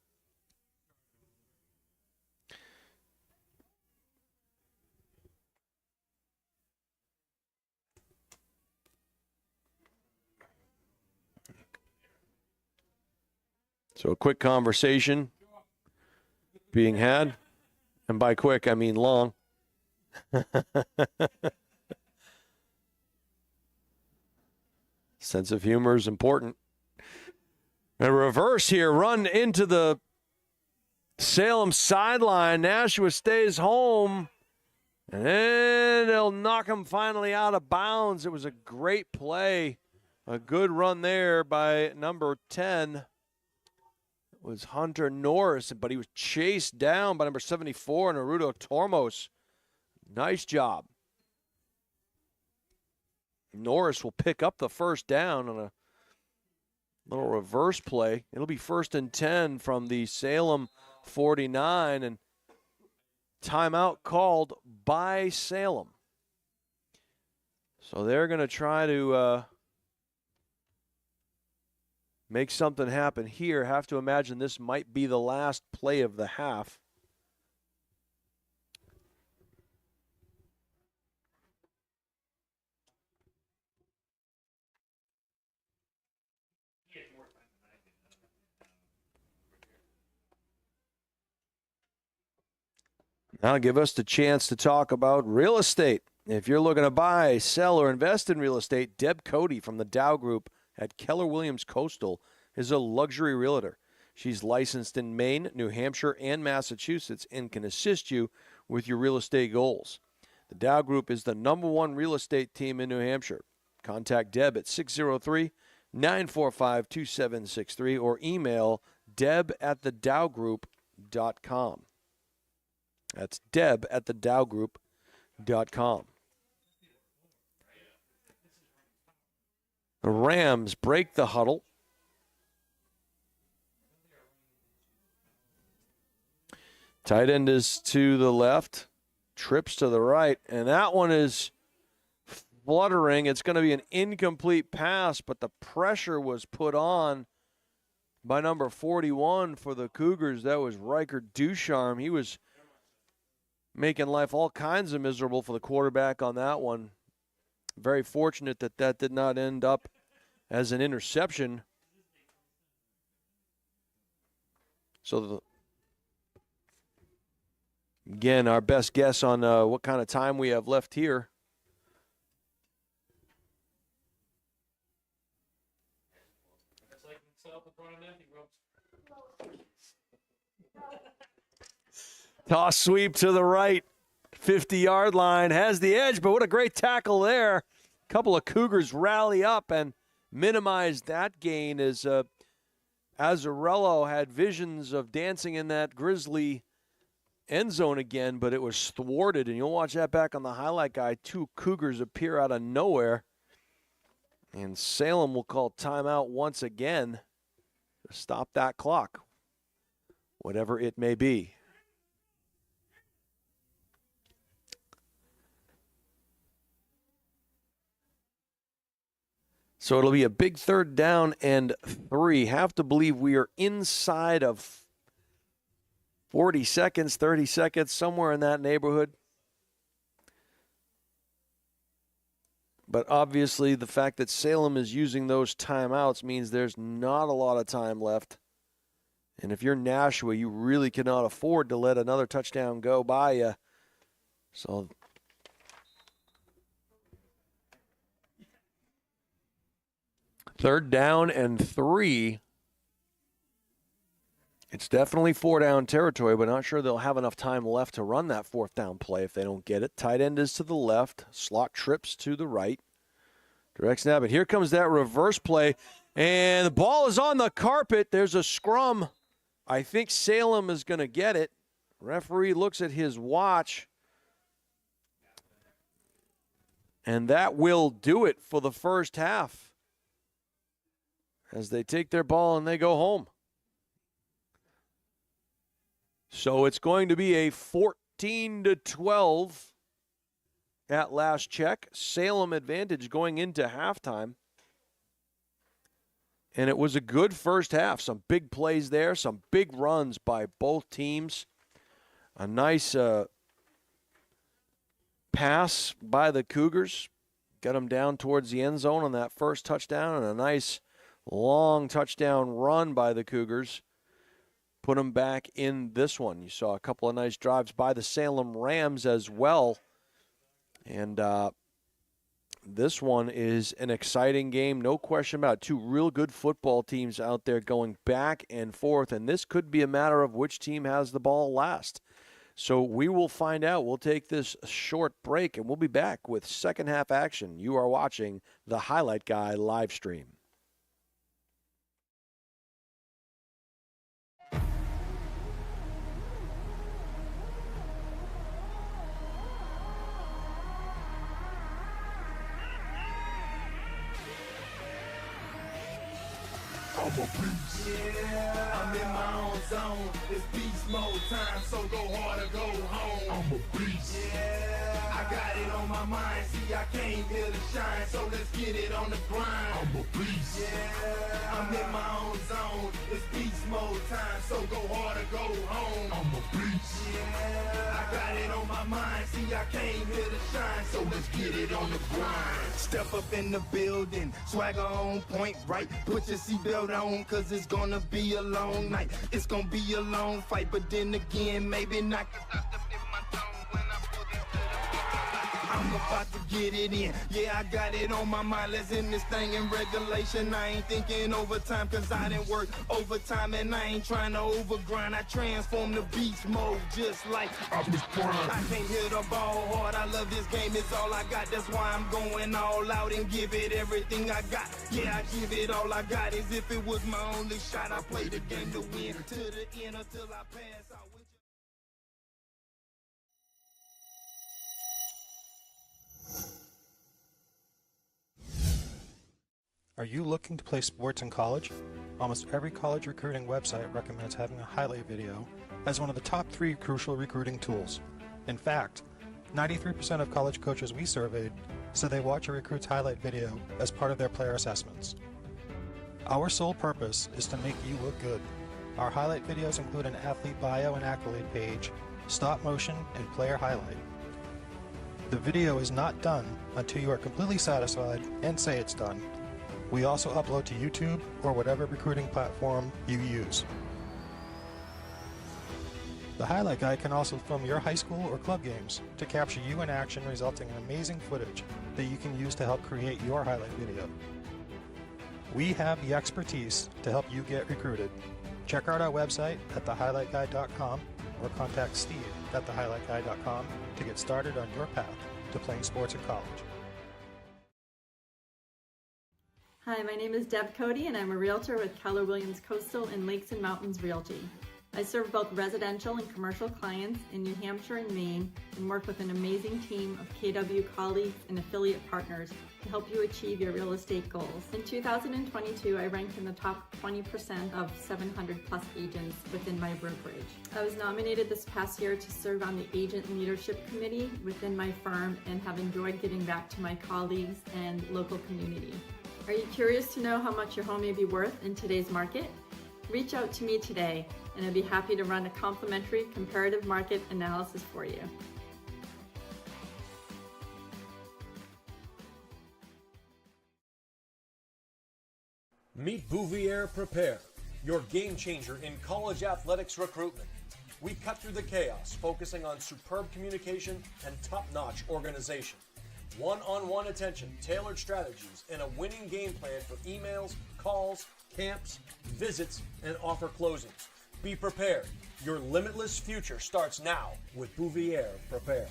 Speaker 6: So a quick conversation being had, and by quick, I mean long. Sense of humor is important. A reverse here, run into the Salem sideline. Nashua stays home, and then they'll knock him finally out of bounds. It was a great play, a good run there by number 10. Was Hunter Norris, but he was chased down by number 74, Naruto Tormos. Nice job. Norris will pick up the first down on a little reverse play. It'll be 1st and 10 from the Salem 49, and timeout called by Salem. So they're going to try to make something happen here. Have to imagine this might be the last play of the half. Now give us the chance to talk about real estate. If you're looking to buy, sell, or invest in real estate, Deb Cody from the Dow Group at Keller Williams Coastal is a luxury realtor. She's licensed in Maine, New Hampshire, and Massachusetts and can assist you with your real estate goals. The Dow Group is the #1 real estate team in New Hampshire. Contact Deb at 603-945-2763 or email deb@thedowgroup.com. That's deb@thedowgroup.com. The Rams break the huddle. Tight end is to the left, trips to the right, and that one is fluttering. It's going to be an incomplete pass, but the pressure was put on by number 41 for the Cougars. That was Riker Ducharme. He was making life all kinds of miserable for the quarterback on that one. Very fortunate that that did not end up as an interception. So, again, our best guess on what kind of time we have left here. Toss sweep to the right, 50-yard line, has the edge, but what a great tackle there. A couple of Cougars rally up and minimize that gain as Azzarello had visions of dancing in that Grizzly end zone again, but it was thwarted, and you'll watch that back on the highlight guide. 2 Cougars appear out of nowhere, and Salem will call timeout once again to stop that clock, whatever it may be. So it'll be a big 3rd down and 3. Have to believe we are inside of 40 seconds, 30 seconds, somewhere in that neighborhood. But obviously the fact that Salem is using those timeouts means there's not a lot of time left. And if you're Nashua, you really cannot afford to let another touchdown go by you. So 3rd down and 3. It's definitely 4-down territory, but not sure they'll have enough time left to run that 4th down play if they don't get it. Tight end is to the left. Slot trips to the right. Direct snap. But here comes that reverse play. And the ball is on the carpet. There's a scrum. I think Salem is going to get it. Referee looks at his watch. And that will do it for the first half as they take their ball and they go home. So it's going to be a 14-12 at last check. Salem advantage going into halftime. And it was a good first half. Some big plays there, some big runs by both teams. A nice pass by the Cougars. Got them down towards the end zone on that first touchdown, and a nice long touchdown run by the Cougars. Put them back in this one. You saw a couple of nice drives by the Salem Rams as well. And this one is an exciting game, no question about it. 2 real good football teams out there going back and forth, and this could be a matter of which team has the ball last. So we will find out. We'll take this short break, and we'll be back with second half action. You are watching the Highlight Guy live stream.
Speaker 4: I'm a beast. Yeah, I'm in my own zone. It's beast mode time, so go hard or go home. I'm a beast. Yeah, I got it on my mind. See, I came here to shine, so let's get it on the grind. I'm a beast. Yeah, I'm in my own zone. It's beast mode time, so go hard or go home. I'm a beast. Yeah, I got it on my mind. See, I came here to shine, so let's get it on the grind. Step up in the building, swagger on point, right? Put your seatbelt on, cause it's gonna be a long night. It's gonna be a long fight, but then again, maybe not. I'm about to get it in. Yeah, I got it on my mind. Let's end this thing in regulation. I ain't thinking overtime, cause I didn't work overtime, and I ain't trying to overgrind. I transform the beast mode just like I was prime. I can't hit the ball hard. I love this game, it's all I got. That's why I'm going all out and give it everything I got. Yeah, I give it all I got. As if it was my only shot. I play the game to win to the end until I pass out.
Speaker 7: Are you looking to play sports in college? Almost every college recruiting website recommends having a highlight video as one of the top 3 crucial recruiting tools. In fact, 93% of college coaches we surveyed said they watch a recruit's highlight video as part of their player assessments. Our sole purpose is to make you look good. Our highlight videos include an athlete bio and accolade page, stop motion, and player highlight. The video is not done until you are completely satisfied and say it's done. We also upload to YouTube or whatever recruiting platform you use. The Highlight Guy can also film your high school or club games to capture you in action, resulting in amazing footage that you can use to help create your highlight video. We have the expertise to help you get recruited. Check out our website at thehighlightguy.com or contact Steve at thehighlightguy.com to get started on your path to playing sports in college.
Speaker 8: Hi, my name is Deb Cody and I'm a realtor with Keller Williams Coastal and Lakes and Mountains Realty. I serve both residential and commercial clients in New Hampshire and Maine and work with an amazing team of KW colleagues and affiliate partners to help you achieve your real estate goals. In 2022, I ranked in the top 20% of 700 plus agents within my brokerage. I was nominated this past year to serve on the Agent Leadership Committee within my firm and have enjoyed giving back to my colleagues and local community. Are you curious to know how much your home may be worth in today's market? Reach out to me today and I'd be happy to run a complimentary comparative market analysis for you.
Speaker 9: Meet Bouvier Prepare, your game changer in college athletics recruitment. We cut through the chaos, focusing on superb communication and top-notch organization. One-on-one attention, tailored strategies, and a winning game plan for emails, calls, camps, visits, and offer closings. Be prepared. Your limitless future starts now with Bouvier Prepare.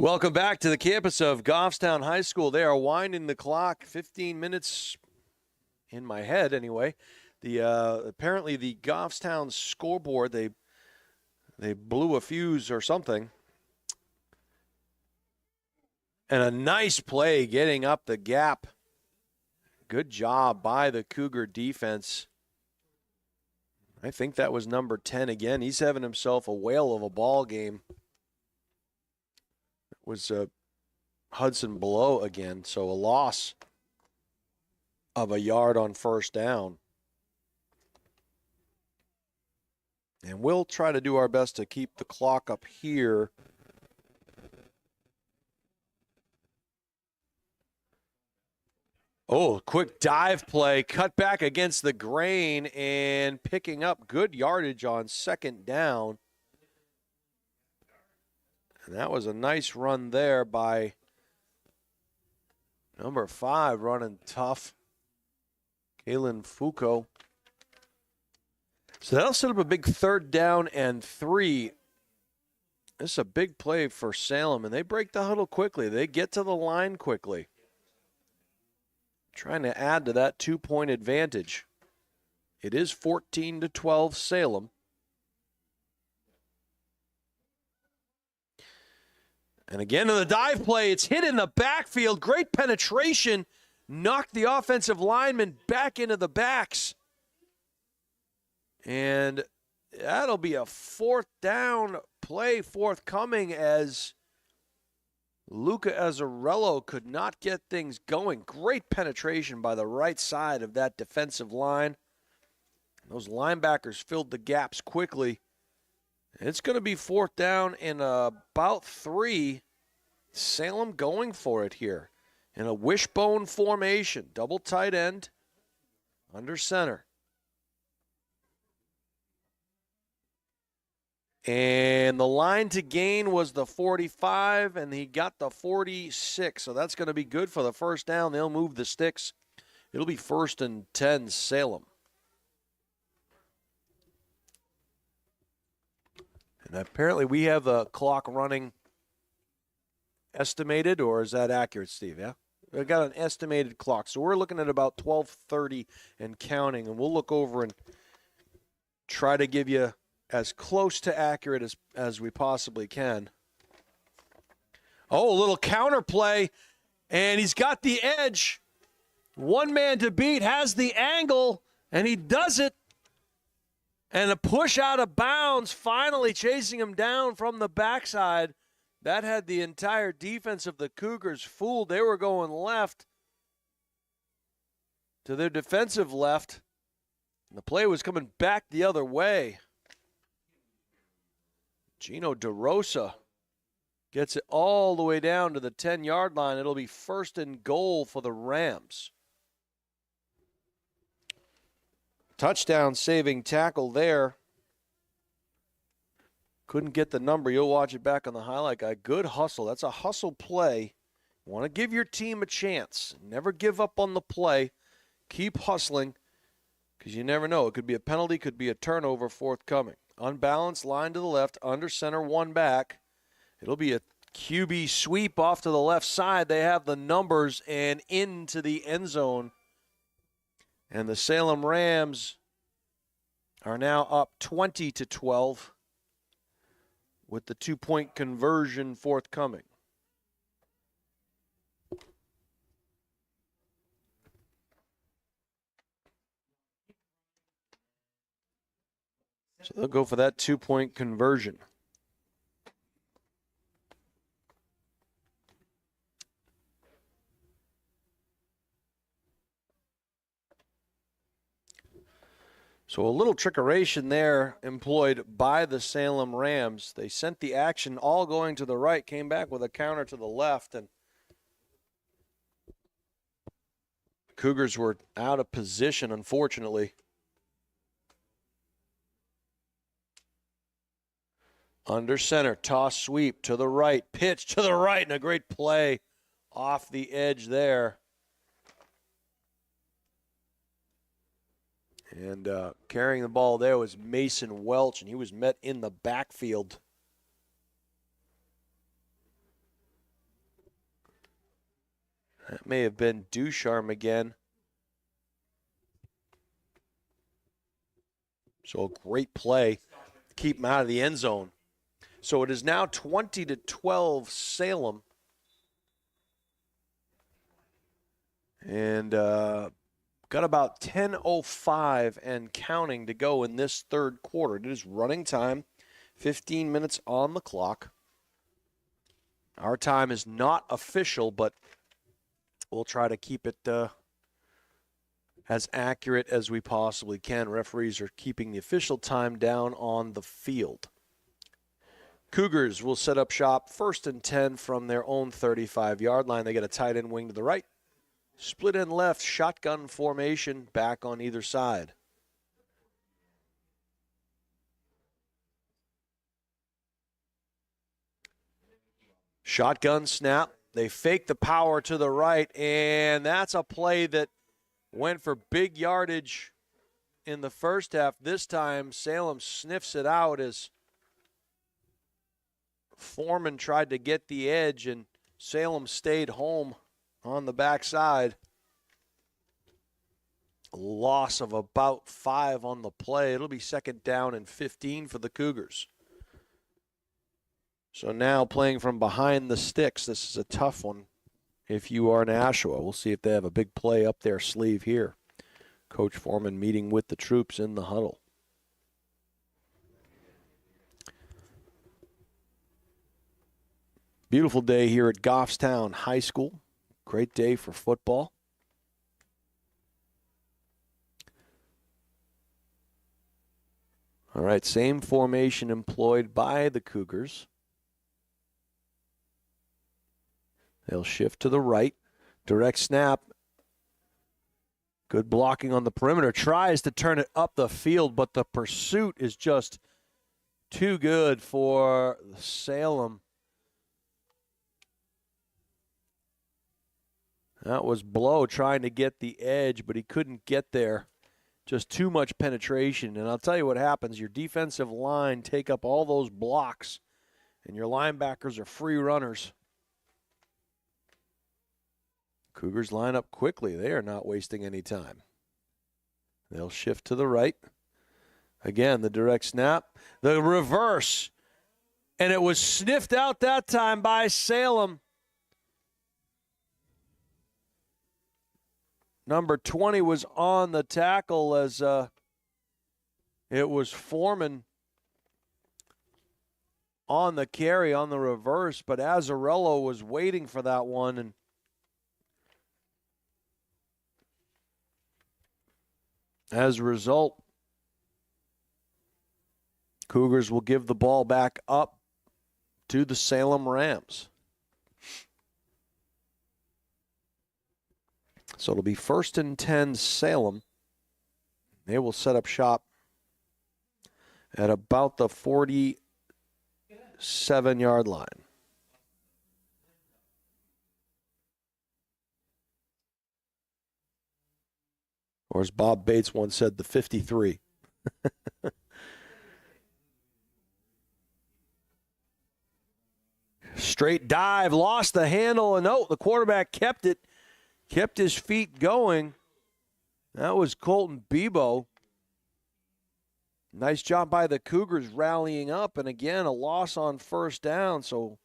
Speaker 6: Welcome back to the campus of Goffstown High School. They are winding the clock, 15 minutes in my head anyway. The apparently the Goffstown scoreboard, they blew a fuse or something. And a nice play getting up the gap. Good job by the Cougar defense. I think that was number 10 again. He's having himself a whale of a ball game. Was Hudson Below again, so a loss of a yard on first down. And we'll try to do our best to keep the clock up here. Oh, quick dive play, cut back against the grain and picking up good yardage on second down. And that was a nice run there by number 5, running tough, Kalen Foucault. So that'll set up a big 3rd down and 3. This is a big play for Salem, and they break the huddle quickly. They get to the line quickly. Trying to add to that 2-point advantage. It is 14-12 Salem. And again in the dive play, it's hit in the backfield. Great penetration. Knocked the offensive lineman back into the backs. And that'll be a 4th down play forthcoming as Luca Azzarello could not get things going. Great penetration by the right side of that defensive line. Those linebackers filled the gaps quickly. It's going to be 4th down and about 3. Salem going for it here in a wishbone formation. Double tight end under center. And the line to gain was the 45, and he got the 46. So that's going to be good for the first down. They'll move the sticks. It'll be 1st and 10 Salem. And apparently we have the clock running estimated, or is that accurate, Steve? Yeah? We've got an estimated clock. So we're looking at about 12:30 and counting, and we'll look over and try to give you as close to accurate as we possibly can. Oh, a little counter play, and he's got the edge. One man to beat, has the angle, and he does it. And a push out of bounds, finally chasing him down from the backside. That had the entire defense of the Cougars fooled. They were going left to their defensive left. And the play was coming back the other way. Gino DeRosa gets it all the way down to the 10-yard line. It'll be 1st and goal for the Rams. Touchdown saving tackle there Couldn't get the number. You'll watch it back on the highlight guy. Good hustle. That's a hustle play. You want to give your team a chance. Never give up on the play. Keep hustling because you never know. It could be a penalty, could be a turnover forthcoming. Unbalanced line to the left, under center, one back. It'll be a QB sweep off to the left side. They have the numbers and into the end zone. And the Salem Rams are now up 20-12 with the 2-point conversion forthcoming. So they'll go for that 2-point conversion. So a little trickeration there employed by the Salem Rams. They sent the action all going to the right, came back with a counter to the left, and Cougars were out of position, unfortunately. Under center, toss sweep to the right, pitch to the right, and a great play off the edge there. And carrying the ball there was Mason Welch, and he was met in the backfield. That may have been Ducharme again. So a great play to keep him out of the end zone. So it is now 20-12 Salem. And got about 10:05 and counting to go in this third quarter. It is running time, 15 minutes on the clock. Our time is not official, but we'll try to keep it as accurate as we possibly can. Referees are keeping the official time down on the field. Cougars will set up shop 1st and 10 from their own 35-yard line. They get a tight end wing to the right. Split end left, shotgun formation, back on either side. Shotgun snap. They fake the power to the right, and that's a play that went for big yardage in the first half. This time, Salem sniffs it out as Foreman tried to get the edge, and Salem stayed home on the backside. Loss of about 5 on the play. It'll be 2nd down and 15 for the Cougars. So now playing from behind the sticks. This is a tough one if you are Nashua. We'll see if they have a big play up their sleeve here. Coach Foreman meeting with the troops in the huddle. Beautiful day here at Goffstown High School. Great day for football. All right, same formation employed by the Cougars. They'll shift to the right. Direct snap. Good blocking on the perimeter. Tries to turn it up the field, but the pursuit is just too good for Salem. That was Blow trying to get the edge, but he couldn't get there. Just too much penetration. And I'll tell you what happens. Your defensive line take up all those blocks, and your linebackers are free runners. Cougars line up quickly. They are not wasting any time. They'll shift to the right. Again, the direct snap. The reverse. And it was sniffed out that time by Salem. Number 20 was on the tackle as it was Foreman on the carry on the reverse, but Azzarello was waiting for that one, and as a result, Cougars will give the ball back up to the Salem Rams. So it'll be 1st and 10 Salem. They will set up shop at about the 42 7-yard line. Or as Bob Bates once said, the 53. Straight dive, lost the handle, and the quarterback kept it, kept his feet going. That was Colton Bebo. Nice job by the Cougars rallying up, and again, a loss on first down. So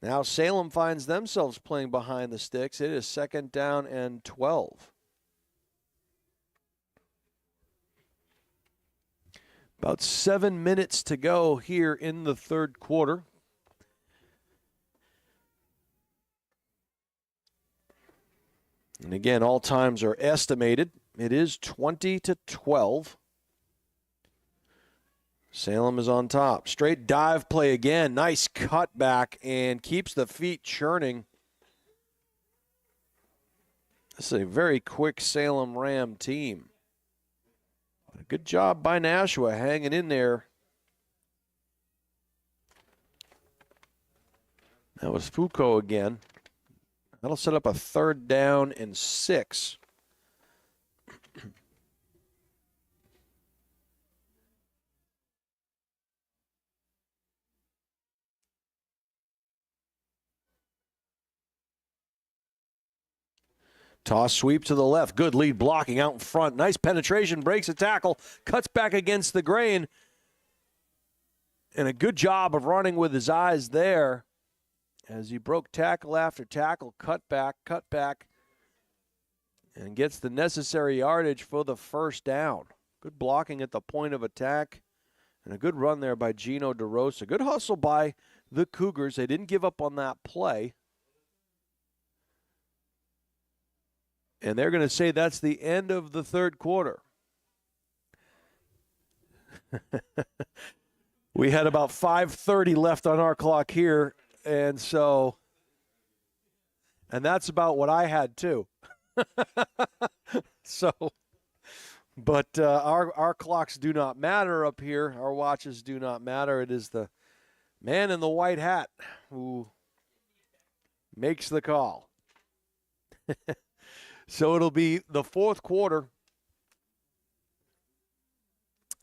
Speaker 6: now Salem finds themselves playing behind the sticks. It is 2nd down and 12. About 7 minutes to go here in the third quarter. And again, all times are estimated. It is 20-12. Salem is on top. Straight dive play again. Nice cutback and keeps the feet churning. This is a very quick Salem Ram team. Good job by Nashua hanging in there. That was Foucault again. That'll set up a 3rd down and 6. Toss sweep to the left. Good lead blocking out in front. Nice penetration. Breaks a tackle. Cuts back against the grain. And a good job of running with his eyes there as he broke tackle after tackle. Cut back. And gets the necessary yardage for the 1st down. Good blocking at the point of attack. And a good run there by Gino DeRosa. Good hustle by the Cougars. They didn't give up on that play. And they're going to say that's the end of the third quarter. We had about 5:30 left on our clock here, and that's about what I had too. But our clocks do not matter up here. Our watches do not matter. It is the man in the white hat who makes the call. So it'll be the 4th quarter,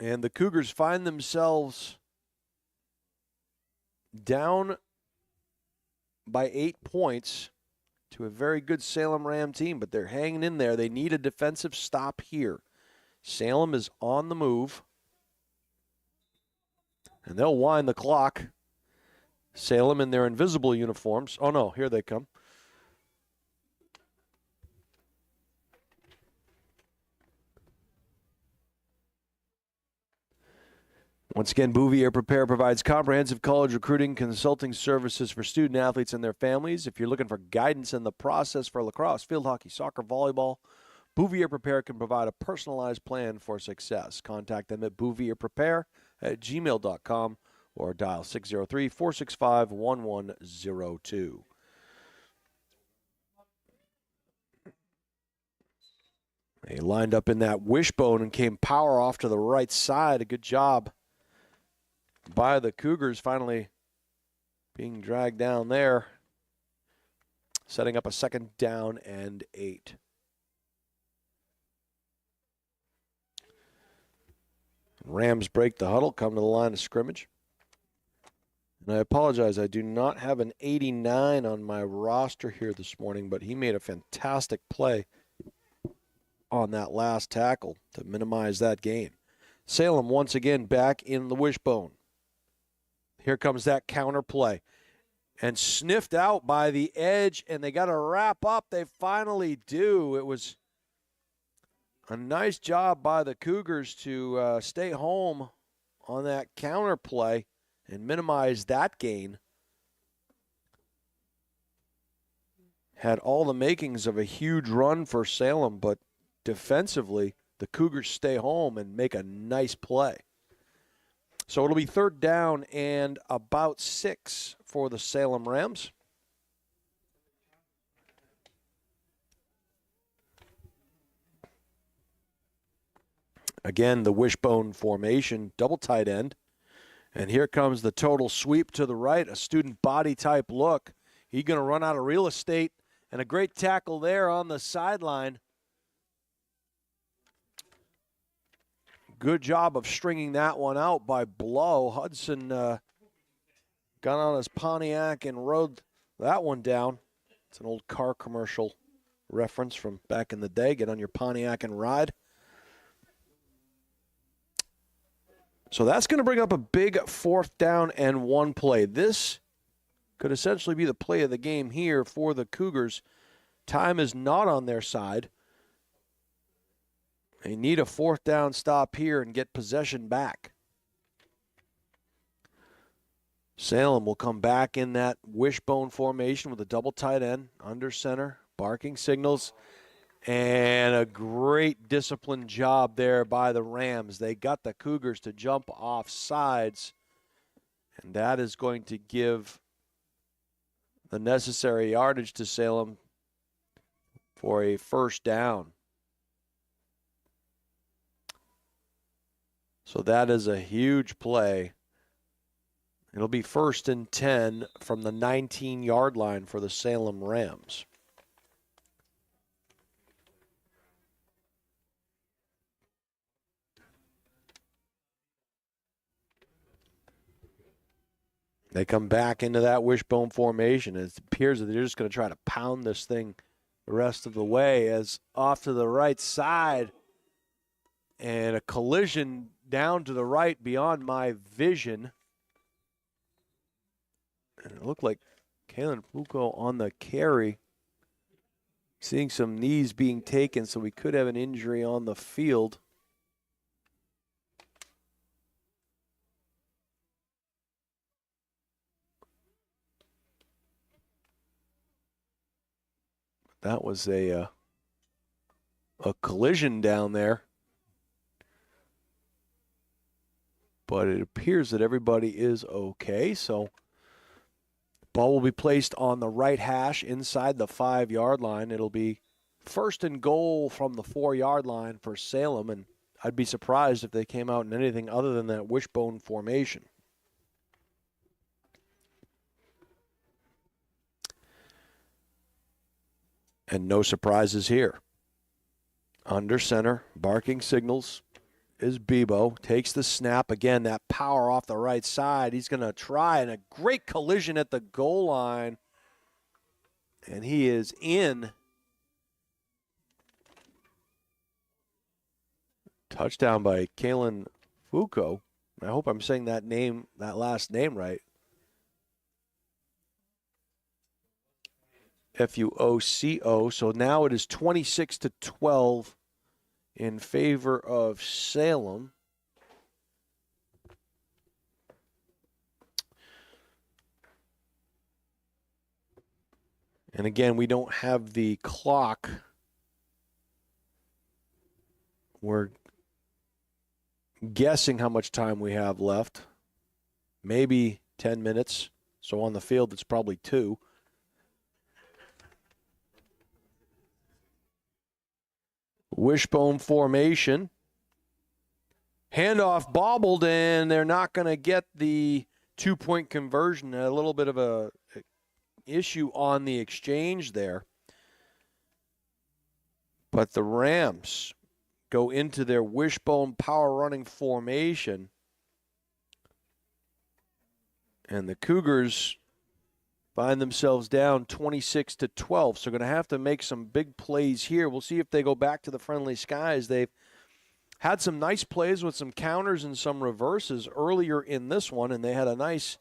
Speaker 6: and the Cougars find themselves down by 8 points to a very good Salem Ram team, but they're hanging in there. They need a defensive stop here. Salem is on the move, and they'll wind the clock. Salem in their invisible uniforms. Oh, no, here they come. Once again, Bouvier Prepare provides comprehensive college recruiting consulting services for student athletes and their families. If you're looking for guidance in the process for lacrosse, field hockey, soccer, volleyball, Bouvier Prepare can provide a personalized plan for success. Contact them at bouvierprepare@gmail.com or dial 603-465-1102. They lined up in that wishbone and came power off to the right side. A good job by the Cougars, finally being dragged down there, setting up a 2nd down and 8. Rams break the huddle, come to the line of scrimmage. And I apologize, I do not have an 89 on my roster here this morning, but he made a fantastic play on that last tackle to minimize that gain. Salem once again back in the wishbone. Here comes that counter play. And sniffed out by the edge, and they got to wrap up. They finally do. It was a nice job by the Cougars to stay home on that counter play and minimize that gain. Had all the makings of a huge run for Salem, but defensively, the Cougars stay home and make a nice play. So it'll be 3rd down and about 6 for the Salem Rams. Again, the wishbone formation, double tight end. And here comes the total sweep to the right, a student body type look. He's going to run out of real estate, and a great tackle there on the sideline. Good job of stringing that one out by Blow. Hudson got on his Pontiac and rode that one down. It's an old car commercial reference from back in the day. Get on your Pontiac and ride. So that's going to bring up a big 4th down and 1 play. This could essentially be the play of the game here for the Cougars. Time is not on their side. They need a 4th down stop here and get possession back. Salem will come back in that wishbone formation with a double tight end, under center, barking signals. And a great disciplined job there by the Rams. They got the Cougars to jump off sides, and that is going to give the necessary yardage to Salem for a 1st down. So that is a huge play. It'll be 1st and 10 from the 19-yard line for the Salem Rams. They come back into that wishbone formation. It appears that they're just going to try to pound this thing the rest of the way as off to the right side. And a collision down to the right beyond my vision. And it looked like Kalen Foucault on the carry. Seeing some knees being taken, so we could have an injury on the field. That was a collision down there. But it appears that everybody is okay. So ball will be placed on the right hash inside the 5-yard line. It'll be 1st and goal from the 4-yard line for Salem. And I'd be surprised if they came out in anything other than that wishbone formation. And no surprises here. Under center, barking signals is Bebo. Takes the snap. Again, that power off the right side. He's going to try, and a great collision at the goal line. And he is in. Touchdown by Kalen Foucault. I hope I'm saying that last name right. F-U-O-C-O. So now it is 26-12 in favor of Salem. And again, we don't have the clock. We're guessing how much time we have left. Maybe 10 minutes. So on the field, it's probably 2. Wishbone formation. Handoff bobbled, and they're not going to get the 2-point conversion. A little bit of a issue on the exchange there. But the Rams go into their wishbone power running formation. And the Cougars find themselves down 26-12. So going to have to make some big plays here. We'll see if they go back to the friendly skies. They've had some nice plays with some counters and some reverses earlier in this one, and they had a nice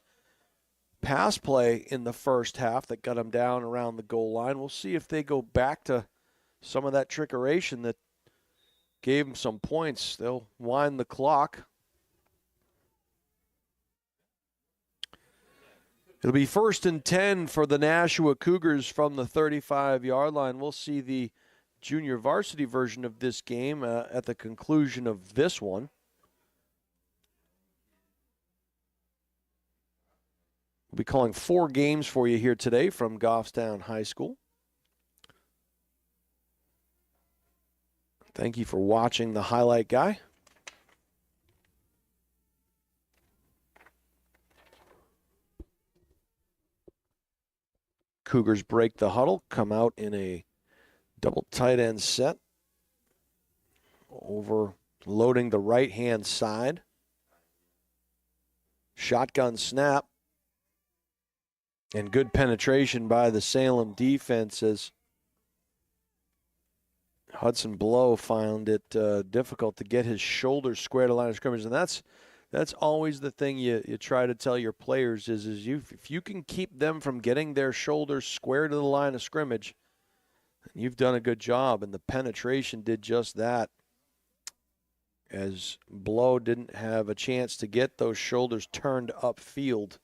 Speaker 6: pass play in the first half that got them down around the goal line. We'll see if they go back to some of that trickeration that gave them some points. They'll wind the clock. It'll be 1st and 10 for the Nashua Cougars from the 35-yard line. We'll see the junior varsity version of this game at the conclusion of this one. We'll be calling 4 games for you here today from Goffstown High School. Thank you for watching the Highlight Guy. Cougars break the huddle, come out in a double tight end set, overloading the right-hand side. Shotgun snap. And good penetration by the Salem defense as Hudson Blow found it difficult to get his shoulders square to the line of scrimmage. And that's always the thing you try to tell your players is if you can keep them from getting their shoulders square to the line of scrimmage, you've done a good job. And the penetration did just that, as Blow didn't have a chance to get those shoulders turned upfield.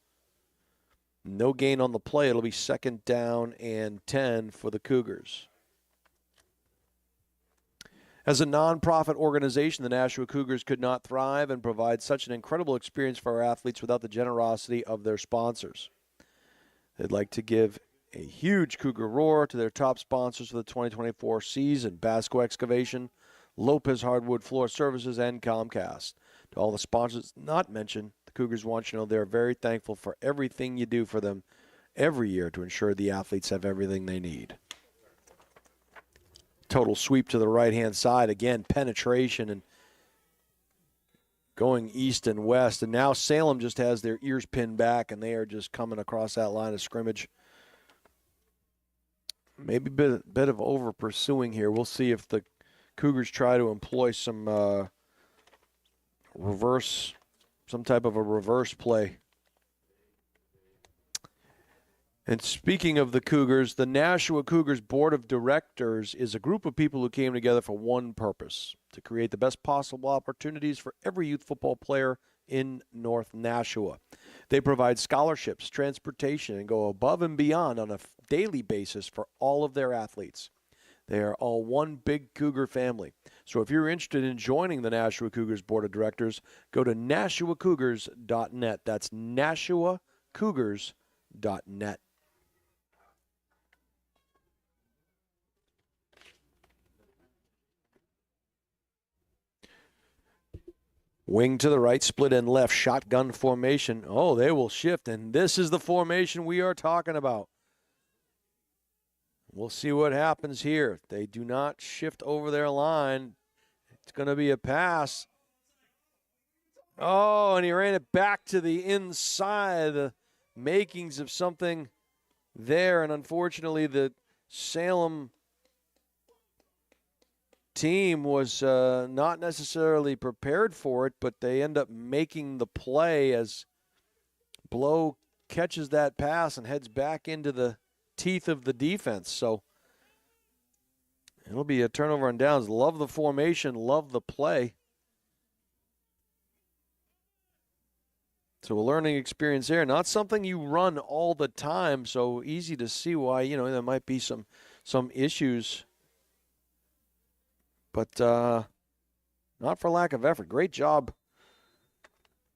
Speaker 6: No gain on the play. It'll be 2nd down and 10 for the Cougars. As a nonprofit organization, the Nashua Cougars could not thrive and provide such an incredible experience for our athletes without the generosity of their sponsors. They'd like to give a huge Cougar roar to their top sponsors for the 2024 season: Basco Excavation, Lopez Hardwood Floor Services, and Comcast. To all the sponsors not mentioned, the Cougars want you to know they're very thankful for everything you do for them every year to ensure the athletes have everything they need. Total sweep to the right-hand side. Again, penetration and going east and west. And now Salem just has their ears pinned back, and they are just coming across that line of scrimmage. Maybe a bit of over-pursuing here. We'll see if the Cougars try to employ some some type of a reverse play. And speaking of the Cougars, the Nashua Cougars Board of Directors is a group of people who came together for one purpose: to create the best possible opportunities for every youth football player in North Nashua. They provide scholarships, transportation, and go above and beyond on a daily basis for all of their athletes. They are all one big Cougar family. So if you're interested in joining the Nashua Cougars Board of Directors, go to NashuaCougars.net. That's NashuaCougars.net. Wing to the right, split end left, shotgun formation. Oh, they will shift, and this is the formation we are talking about. We'll see what happens here. They do not shift over their line. It's going to be a pass. Oh, and he ran it back to the inside. The makings of something there, and unfortunately the Salem team was not necessarily prepared for it, but they end up making the play as Blow catches that pass and heads back into the teeth of the defense. So it'll be a turnover on downs. Love the formation, love the play. So a learning experience there. Not something you run all the time, so easy to see why, there might be some issues. But not for lack of effort. Great job.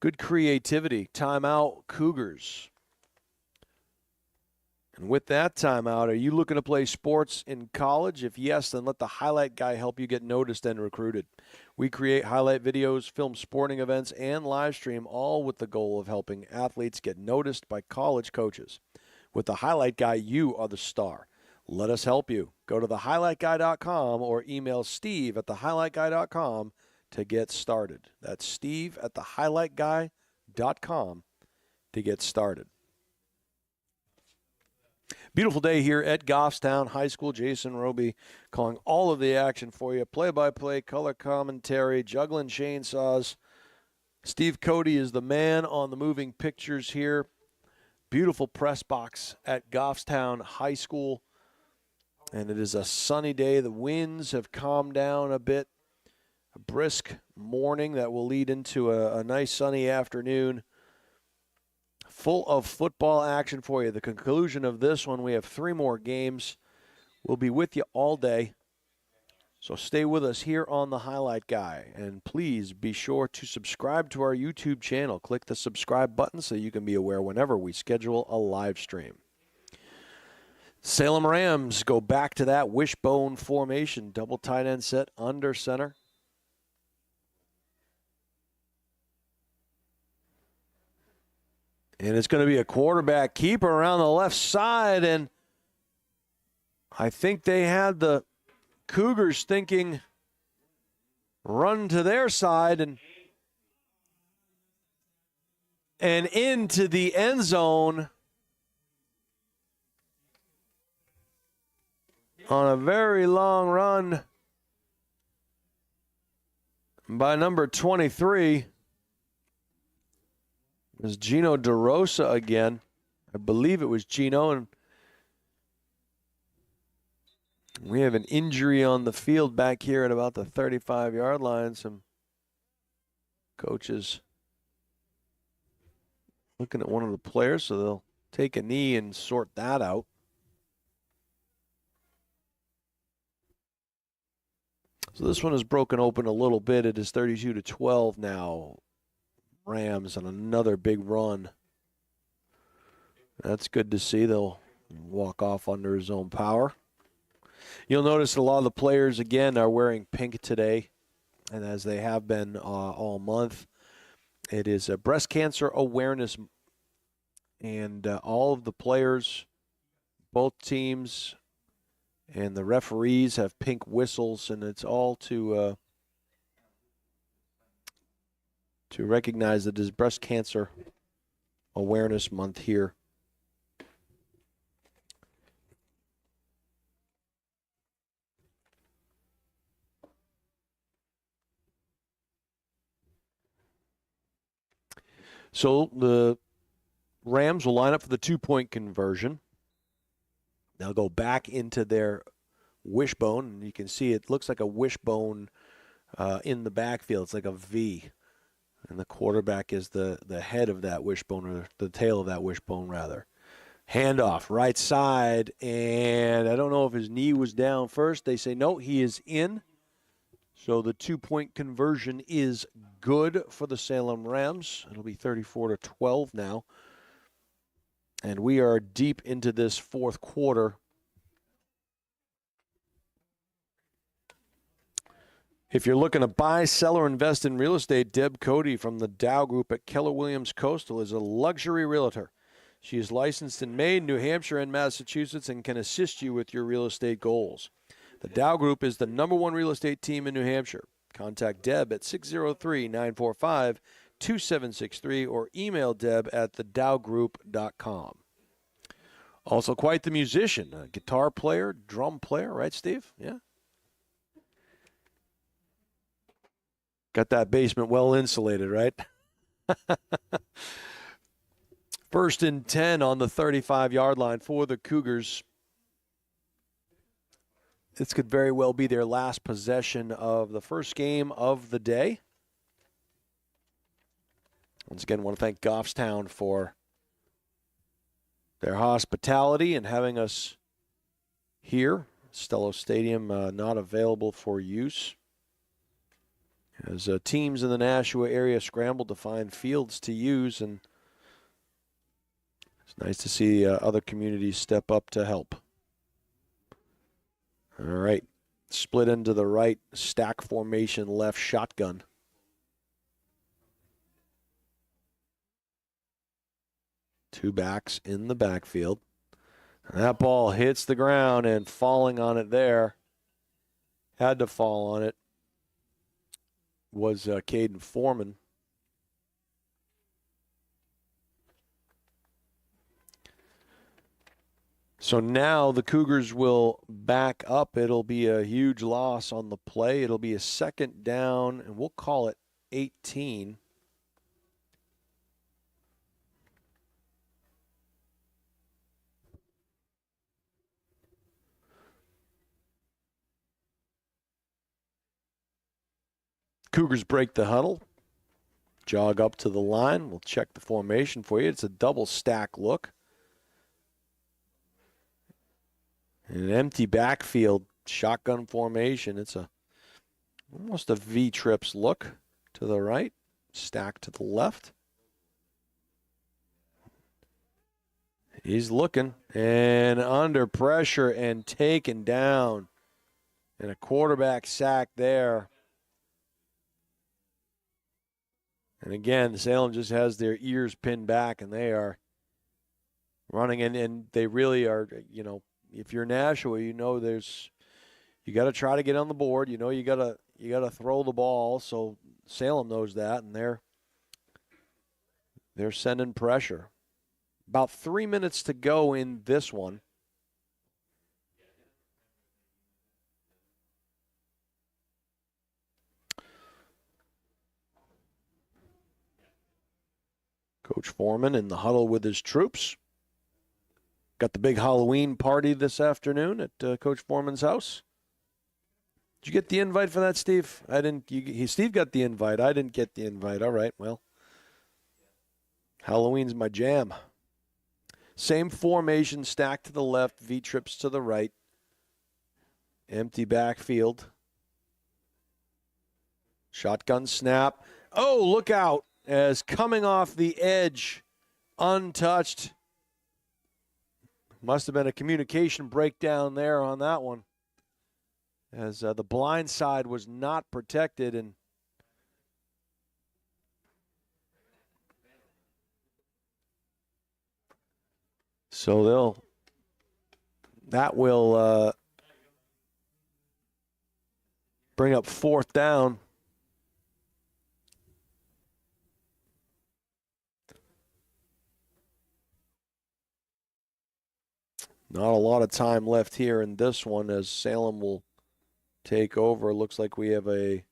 Speaker 6: Good creativity. Timeout, Cougars. And with that timeout, are you looking to play sports in college? If yes, then let the Highlight Guy help you get noticed and recruited. We create highlight videos, film sporting events, and live stream, all with the goal of helping athletes get noticed by college coaches. With the Highlight Guy, you are the star. Let us help you. Go to thehighlightguy.com or email steve@thehighlightguy.com to get started. That's steve@thehighlightguy.com to get started. Beautiful day here at Goffstown High School. Jason Roby calling all of the action for you. Play-by-play, color commentary, juggling chainsaws. Steve Cody is the man on the moving pictures here. Beautiful press box at Goffstown High School. And it is a sunny day. The winds have calmed down a bit. A brisk morning that will lead into a nice sunny afternoon. Full of football action for you. The conclusion of this one, we have 3 more games. We'll be with you all day. So stay with us here on the Highlight Guy. And please be sure to subscribe to our YouTube channel. Click the subscribe button so you can be aware whenever we schedule a live stream. Salem Rams go back to that wishbone formation. Double tight end set under center. And it's going to be a quarterback keeper around the left side. And I think they had the Cougars thinking run to their side and into the end zone on a very long run by number 23. It was Gino DeRosa again. I believe it was Gino, and we have an injury on the field back here at about the 35-yard line. Some coaches looking at one of the players, so they'll take a knee and sort that out. So this one is broken open a little bit. It is 32-12 now. Rams on another big run. That's good to see. They'll walk off under his own power. You'll notice a lot of the players, again, are wearing pink today, and as they have been all month. It is a breast cancer awareness, and all of the players, both teams, and the referees have pink whistles, and it's all to recognize that it is Breast Cancer Awareness Month here. So the Rams will line up for the two-point conversion. They'll go back into their wishbone, and you can see it looks like a wishbone in the backfield. It's like a V, and the quarterback is the head of that wishbone, or the tail of that wishbone, rather. Handoff, right side, and I don't know if his knee was down first. They say, no, he is in. So the two-point conversion is good for the Salem Rams. It'll be 34-12 now. And we are deep into this fourth quarter. If you're looking to buy, sell, or invest in real estate, Deb Cody from the Dow Group at Keller Williams Coastal is a luxury realtor. She is licensed in Maine, New Hampshire, and Massachusetts and can assist you with your real estate goals. The Dow Group is the #1 real estate team in New Hampshire. Contact Deb at 603-945-2763 or email Deb at thedowgroup.com. Also quite the musician, a guitar player, drum player, right, Steve? Yeah. Got that basement well insulated, right? First and 10 on the 35-yard line for the Cougars. This could very well be their last possession of the first game of the day. Once again, I want to thank Goffstown for their hospitality and having us here. Stello Stadium not available for use, as teams in the Nashua area scrambled to find fields to use, and it's nice to see other communities step up to help. All right, split into the right, stack formation, left shotgun. Two backs in the backfield. And that ball hits the ground, and falling on it there, had to fall on it, was Caden Foreman. So now the Cougars will back up. It'll be a huge loss on the play. It'll be a second down, and we'll call it 18. Cougars break the huddle, jog up to the line. We'll check the formation for you. It's a double stack look. In an empty backfield, shotgun formation. It's almost a V-trips look to the right, stack to the left. He's looking, and under pressure and taken down. And a quarterback sack there. And again, Salem just has their ears pinned back, and they are running in, and they really are, if you're Nashua, you know you got to try to get on the board. You know you got to throw the ball. So Salem knows that, and they're sending pressure. About 3 minutes to go in this one. Coach Foreman in the huddle with his troops. Got the big Halloween party this afternoon at Coach Foreman's house. Did you get the invite for that, Steve? I didn't. Steve got the invite. I didn't get the invite. All right, well. Halloween's my jam. Same formation, stacked to the left, V-trips to the right. Empty backfield. Shotgun snap. Oh, look out. As coming off the edge, untouched. Must have been a communication breakdown there on that one. As the blind side was not protected, and so that will bring up 4th down. Not a lot of time left here in this one as Salem will take over. Looks like we got a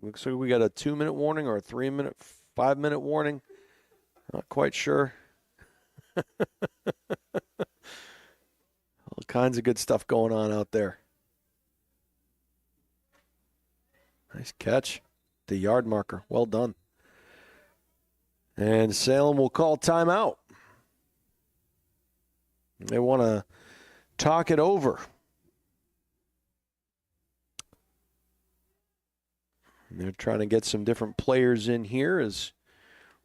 Speaker 6: 2-minute warning or a 3-minute, 5-minute warning. Not quite sure. All kinds of good stuff going on out there. Nice catch. The yard marker. Well done. And Salem will call timeout. They want to talk it over. And they're trying to get some different players in here as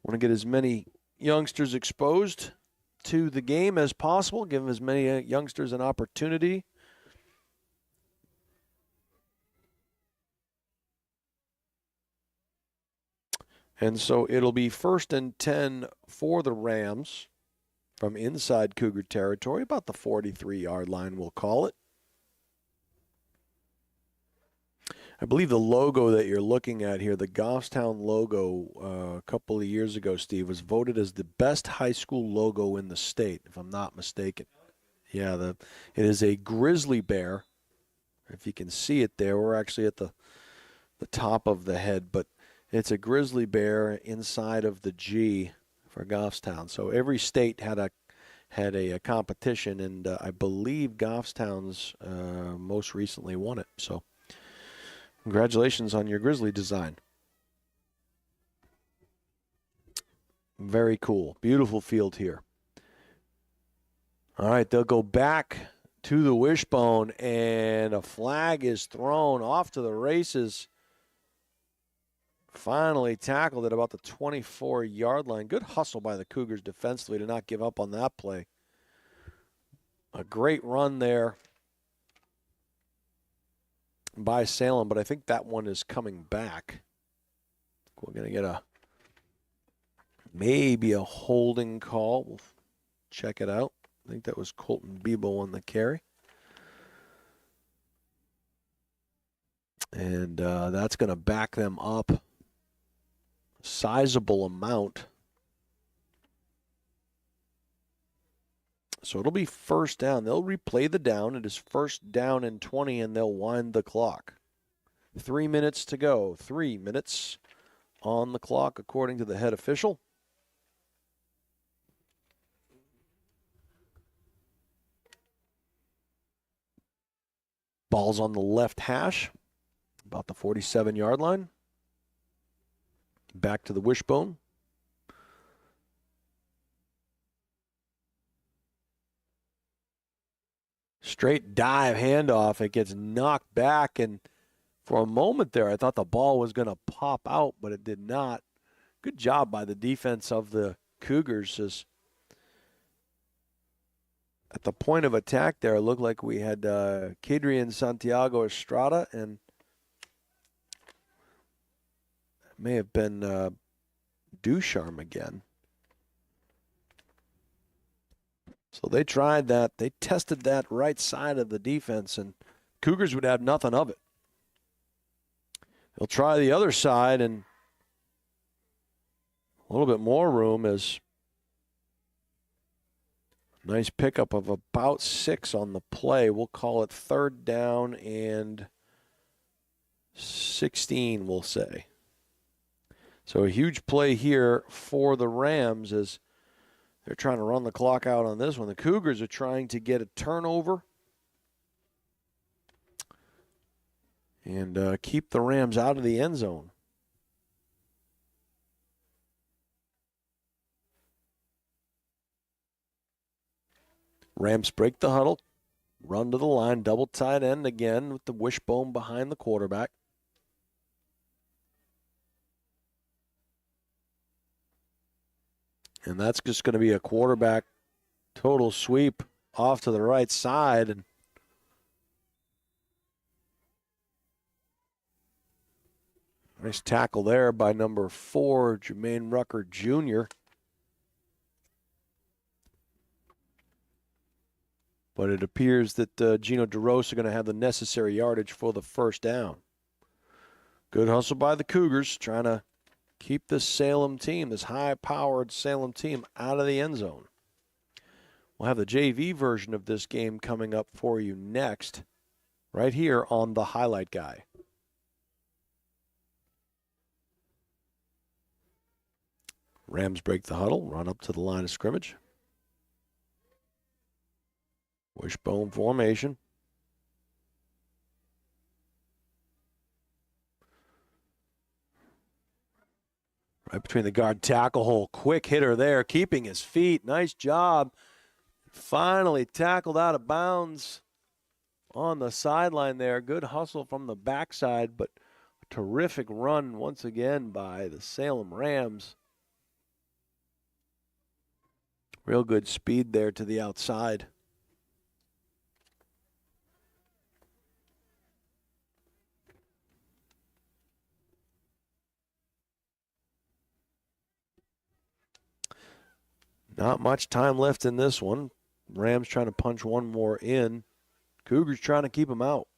Speaker 6: want to get as many youngsters exposed to the game as possible, give as many youngsters an opportunity. And so it'll be 1st and 10 for the Rams from inside Cougar territory, about the 43-yard line, we'll call it. I believe the logo that you're looking at here, the Goffstown logo, a couple of years ago, Steve, was voted as the best high school logo in the state, if I'm not mistaken. Yeah, it is a grizzly bear. If you can see it there, we're actually at the top of the head, but it's a grizzly bear inside of the G for Goffstown. So every state had a competition, and I believe Goffstown's most recently won it. So congratulations on your grizzly design. Very cool. Beautiful field here. All right, they'll go back to the wishbone, and a flag is thrown off to the races. Finally tackled at about the 24-yard line. Good hustle by the Cougars defensively to not give up on that play. A great run there by Salem, but I think that one is coming back. We're going to get maybe a holding call. We'll check it out. I think that was Colton Bebo on the carry. And that's going to back them up. Sizable amount. So it'll be 1st down. They'll replay the down. It is 1st down and 20, and they'll wind the clock. 3 minutes to go. 3 minutes on the clock, according to the head official. Ball's on the left hash, about the 47-yard line. Back to the wishbone. Straight dive handoff. It gets knocked back, and for a moment there, I thought the ball was going to pop out, but it did not. Good job by the defense of the Cougars. As at the point of attack there, it looked like we had Kadrian Santiago Estrada, and may have been Ducharme again. So they tried that. They tested that right side of the defense, and Cougars would have nothing of it. They'll try the other side, and a little bit more room as nice pickup of about 6 on the play. We'll call it 3rd down and 16, we'll say. So a huge play here for the Rams as they're trying to run the clock out on this one. The Cougars are trying to get a turnover and keep the Rams out of the end zone. Rams break the huddle, run to the line, double tight end again with the wishbone behind the quarterback. And that's just going to be a quarterback total sweep off to the right side. And nice tackle there by number 4, Jermaine Rucker Jr. But it appears that Gino DeRosa are going to have the necessary yardage for the 1st down. Good hustle by the Cougars, trying to keep this Salem team, this high-powered Salem team, out of the end zone. We'll have the JV version of this game coming up for you next, right here on the Highlight Guy. Rams break the huddle, run up to the line of scrimmage. Wishbone formation. Right between the guard tackle hole. Quick hitter there, keeping his feet. Nice job. Finally tackled out of bounds on the sideline there. Good hustle from the backside, but a terrific run once again by the Salem Rams. Real good speed there to the outside. Not much time left in this one. Rams trying to punch one more in. Cougars trying to keep them out.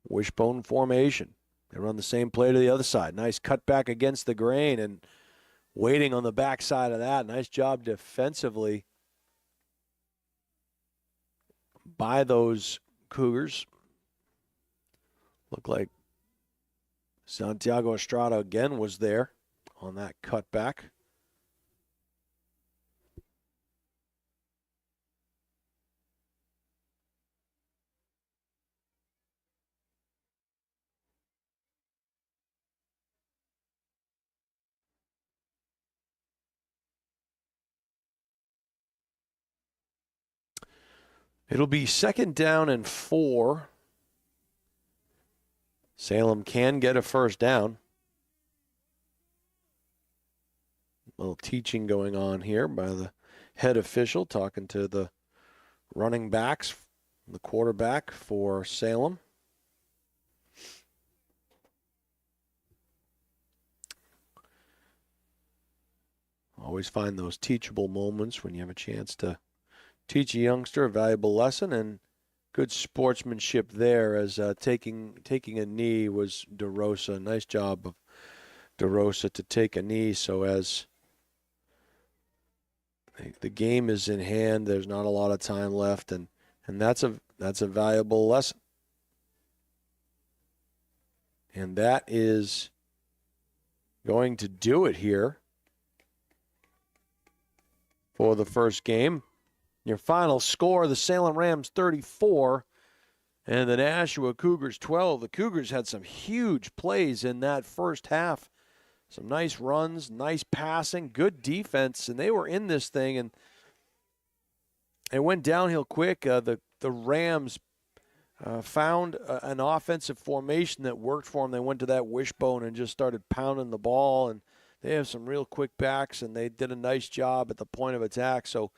Speaker 6: Wishbone formation. They run the same play to the other side. Nice cutback against the grain and waiting on the backside of that. Nice job defensively by those Cougars. Looked like Santiago Estrada again was there on that cutback. It'll be 2nd down and 4. Salem can get a 1st down. A little teaching going on here by the head official, talking to the running backs, the quarterback for Salem. Always find those teachable moments when you have a chance to teach a youngster a valuable lesson, and good sportsmanship there as taking a knee was DeRosa. Nice job of DeRosa to take a knee so as the game is in hand. There's not a lot of time left, and that's a valuable lesson. And that is going to do it here for the first game. Your final score, the Salem Rams 34 and the Nashua Cougars 12. The Cougars had some huge plays in that first half. Some nice runs, nice passing, good defense, and they were in this thing, and it went downhill quick. The Rams found an offensive formation that worked for them. They went to that wishbone and just started pounding the ball, and they have some real quick backs, and they did a nice job at the point of attack. So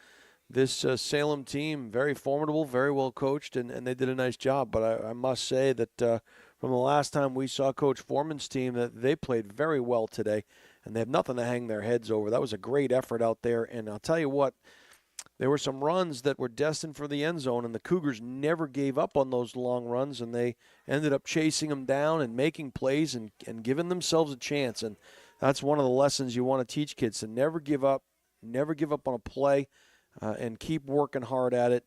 Speaker 6: this Salem team, very formidable, very well coached, and they did a nice job. But I must say that from the last time we saw Coach Foreman's team, that they played very well today. and they have nothing to hang their heads over. That was a great effort out there, and I'll tell you what, there were some runs that were destined for the end zone, and the Cougars never gave up on those long runs, and they ended up chasing them down and making plays and giving themselves a chance. And that's one of the lessons you want to teach kids, to never give up on a play, and keep working hard at it.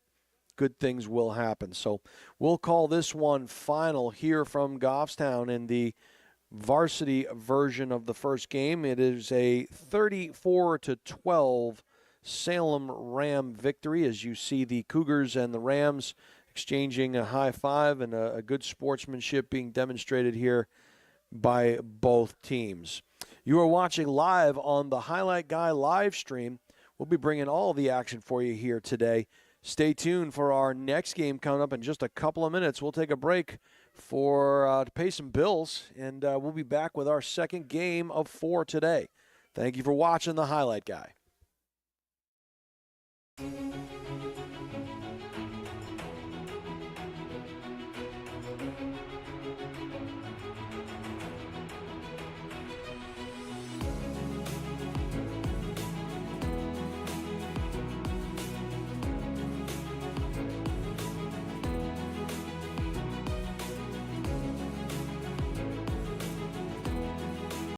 Speaker 6: Good things will happen. So we'll call this one final here from Goffstown in the varsity version of the first game. It is a 34-12 Salem Ram victory, as you see the Cougars and the Rams exchanging a high five and a good sportsmanship being demonstrated here by both teams. You are watching live on the Highlight Guy live stream. We'll be bringing all the action for you here today. Stay tuned for our next game coming up in just a couple of minutes. We'll take a break to pay some bills, and we'll be back with our second game of 4 today. Thank you for watching the Highlight Guy.